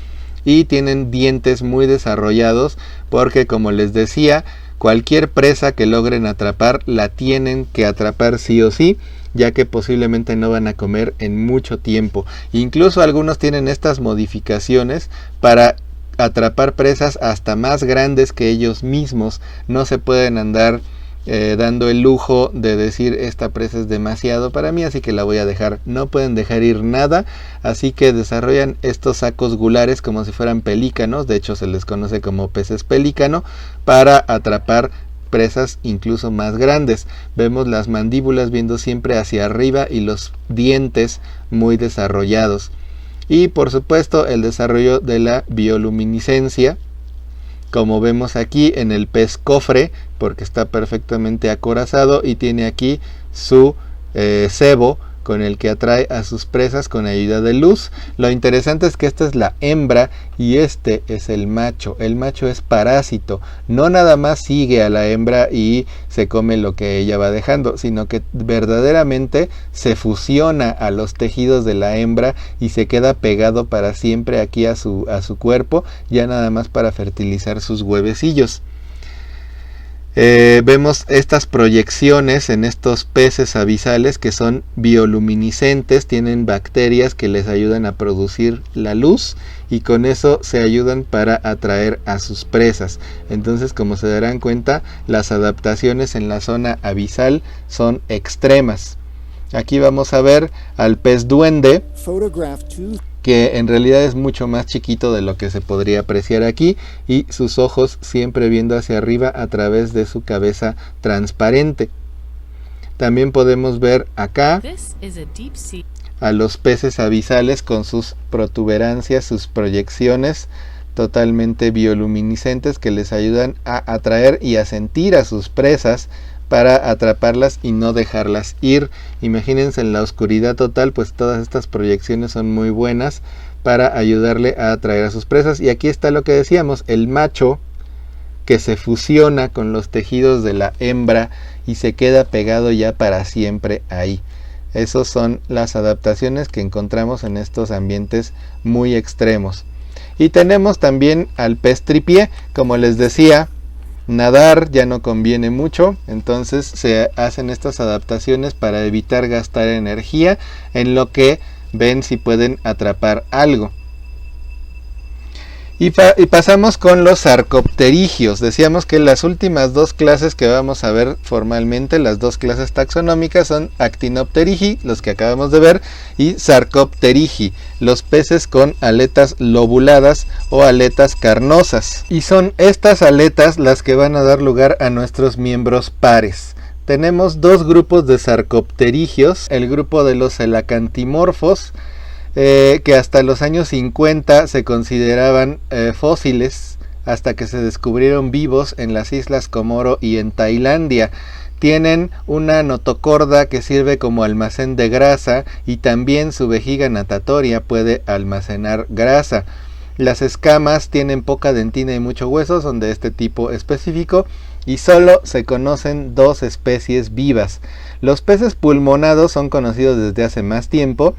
y tienen dientes muy desarrollados, porque como les decía, cualquier presa que logren atrapar la tienen que atrapar sí o sí, ya que posiblemente no van a comer en mucho tiempo. Incluso algunos tienen estas modificaciones para atrapar presas hasta más grandes que ellos mismos. No se pueden andar dando el lujo de decir esta presa es demasiado para mí, así que la voy a dejar. No pueden dejar ir nada, así que desarrollan estos sacos gulares como si fueran pelícanos. De hecho se les conoce como peces pelícano, para atrapar presas incluso más grandes. Vemos las mandíbulas viendo siempre hacia arriba y los dientes muy desarrollados. Y por supuesto el desarrollo de la bioluminiscencia, como vemos aquí en el pez cofre, porque está perfectamente acorazado y tiene aquí su cebo con el que atrae a sus presas con ayuda de luz. Lo interesante es que esta es la hembra y este es el macho. El macho es parásito, no nada más sigue a la hembra y se come lo que ella va dejando, sino que verdaderamente se fusiona a los tejidos de la hembra y se queda pegado para siempre aquí a su cuerpo, ya nada más para fertilizar sus huevecillos. Vemos estas proyecciones en estos peces abisales que son bioluminiscentes, tienen bacterias que les ayudan a producir la luz y con eso se ayudan para atraer a sus presas. Entonces, como se darán cuenta, las adaptaciones en la zona abisal son extremas. Aquí vamos a ver al pez duende, que en realidad es mucho más chiquito de lo que se podría apreciar aquí, y sus ojos siempre viendo hacia arriba a través de su cabeza transparente. También podemos ver acá a los peces abisales con sus protuberancias, sus proyecciones totalmente bioluminiscentes que les ayudan a atraer y a sentir a sus presas para atraparlas y no dejarlas ir. Imagínense en la oscuridad total, pues todas estas proyecciones son muy buenas para ayudarle a atraer a sus presas. Y aquí está lo que decíamos, el macho que se fusiona con los tejidos de la hembra y se queda pegado ya para siempre ahí. Esas son las adaptaciones que encontramos en estos ambientes muy extremos. Y tenemos también al pez tripié. Como les decía, nadar ya no conviene mucho, entonces se hacen estas adaptaciones para evitar gastar energía en lo que ven si pueden atrapar algo. Y pasamos con los sarcopterigios. Decíamos que las últimas dos clases que vamos a ver formalmente, las dos clases taxonómicas, son Actinopterigi, los que acabamos de ver, y Sarcopterigi, los peces con aletas lobuladas o aletas carnosas. Y son estas aletas las que van a dar lugar a nuestros miembros pares. Tenemos dos grupos de sarcopterigios, el grupo de los elacantimorfos, que hasta los años 50 se consideraban fósiles, hasta que se descubrieron vivos en las islas Comoro y en Tailandia. Tienen una notocorda que sirve como almacén de grasa y también su vejiga natatoria puede almacenar grasa. Las escamas tienen poca dentina y mucho hueso, son de este tipo específico y solo se conocen dos especies vivas. Los peces pulmonados son conocidos desde hace más tiempo.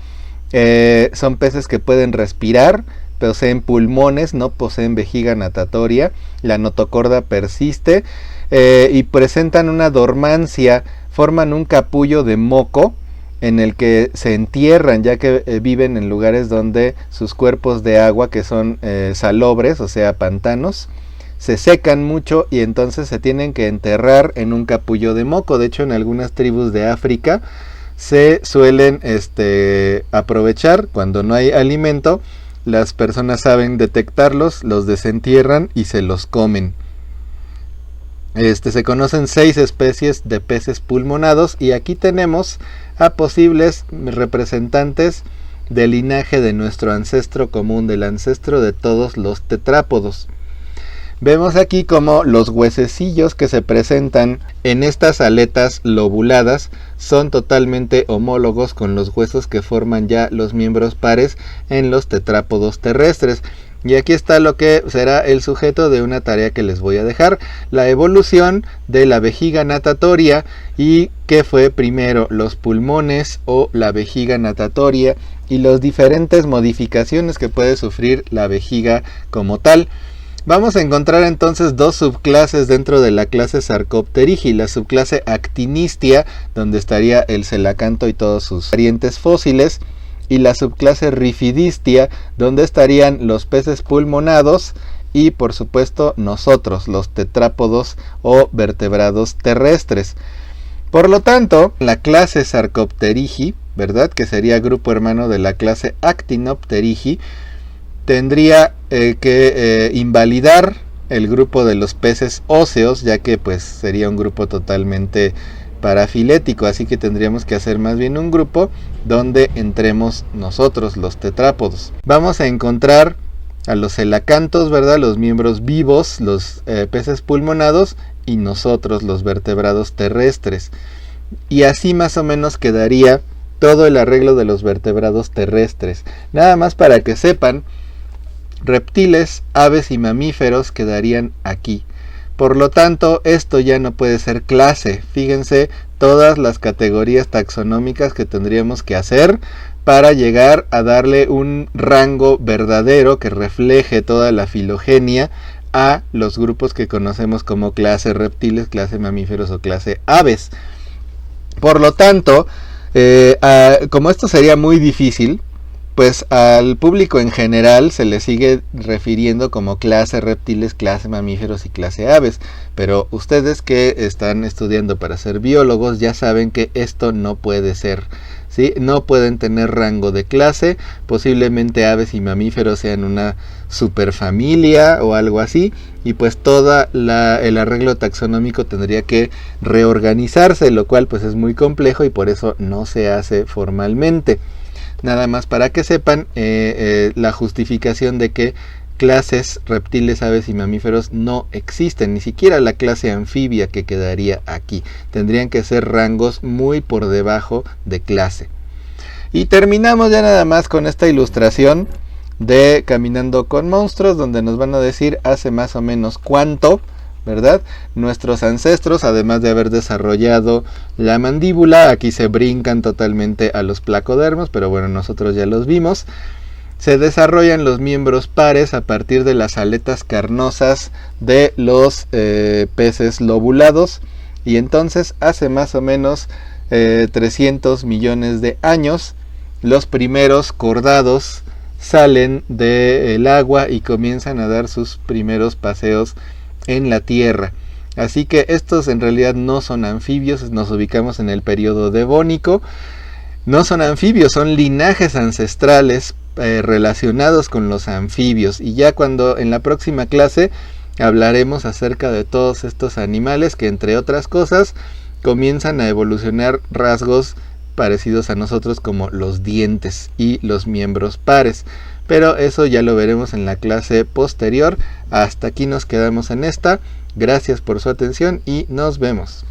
Son peces que pueden respirar, poseen pulmones, no poseen vejiga natatoria, la notocorda persiste y presentan una dormancia, forman un capullo de moco en el que se entierran, ya que viven en lugares donde sus cuerpos de agua, que son salobres, o sea pantanos, se secan mucho y entonces se tienen que enterrar en un capullo de moco. De hecho, en algunas tribus de África se suelen aprovechar cuando no hay alimento. Las personas saben detectarlos, los desentierran y se los comen. Se conocen 6 especies de peces pulmonados y aquí tenemos a posibles representantes del linaje de nuestro ancestro común, del ancestro de todos los tetrápodos. Vemos aquí como los huesecillos que se presentan en estas aletas lobuladas son totalmente homólogos con los huesos que forman ya los miembros pares en los tetrápodos terrestres. Y aquí está lo que será el sujeto de una tarea que les voy a dejar, la evolución de la vejiga natatoria y qué fue primero, los pulmones o la vejiga natatoria y las diferentes modificaciones que puede sufrir la vejiga como tal. Vamos a encontrar entonces dos subclases dentro de la clase Sarcopterigi, la subclase Actinistia, donde estaría el celacanto y todos sus parientes fósiles, y la subclase Rifidistia, donde estarían los peces pulmonados y por supuesto nosotros, los tetrápodos o vertebrados terrestres. Por lo tanto, la clase Sarcopterigi, ¿verdad?, que sería grupo hermano de la clase Actinopterigi, tendría que invalidar el grupo de los peces óseos, ya que pues sería un grupo totalmente parafilético, así que tendríamos que hacer más bien un grupo donde entremos nosotros, los tetrápodos. Vamos a encontrar a los celacantos, ¿verdad?, los miembros vivos, los peces pulmonados, y nosotros, los vertebrados terrestres. Y así más o menos quedaría todo el arreglo de los vertebrados terrestres. Nada más para que sepan, reptiles, aves y mamíferos quedarían aquí. Por lo tanto, esto ya no puede ser clase. Fíjense todas las categorías taxonómicas que tendríamos que hacer para llegar a darle un rango verdadero que refleje toda la filogenia a los grupos que conocemos como clase reptiles, clase mamíferos o clase aves. Por lo tanto, como esto sería muy difícil, pues al público en general se le sigue refiriendo como clase reptiles, clase mamíferos y clase aves. Pero ustedes que están estudiando para ser biólogos ya saben que esto no puede ser, ¿sí? No pueden tener rango de clase. Posiblemente aves y mamíferos sean una superfamilia o algo así. Y pues todo el arreglo taxonómico tendría que reorganizarse, lo cual pues es muy complejo y por eso no se hace formalmente. nada más para que sepan la justificación de que clases reptiles, aves y mamíferos no existen, ni siquiera la clase anfibia que quedaría aquí. Tendrían que ser rangos muy por debajo de clase. Y terminamos ya nada más con esta ilustración de Caminando con Monstruos, donde nos van a decir hace más o menos cuánto, ¿verdad? Nuestros ancestros, además de haber desarrollado la mandíbula, aquí se brincan totalmente a los placodermos, pero bueno, nosotros ya los vimos. Se desarrollan los miembros pares a partir de las aletas carnosas de los peces lobulados, y entonces hace más o menos 300 millones de años los primeros cordados salen del agua y comienzan a dar sus primeros paseos en la tierra. Así que estos en realidad no son anfibios, nos ubicamos en el periodo devónico. No son anfibios, son linajes ancestrales relacionados con los anfibios, y ya cuando en la próxima clase hablaremos acerca de todos estos animales que, entre otras cosas, comienzan a evolucionar rasgos parecidos a nosotros como los dientes y los miembros pares, pero eso ya lo veremos en la clase posterior. Hasta aquí nos quedamos en esta. Gracias por su atención y nos vemos.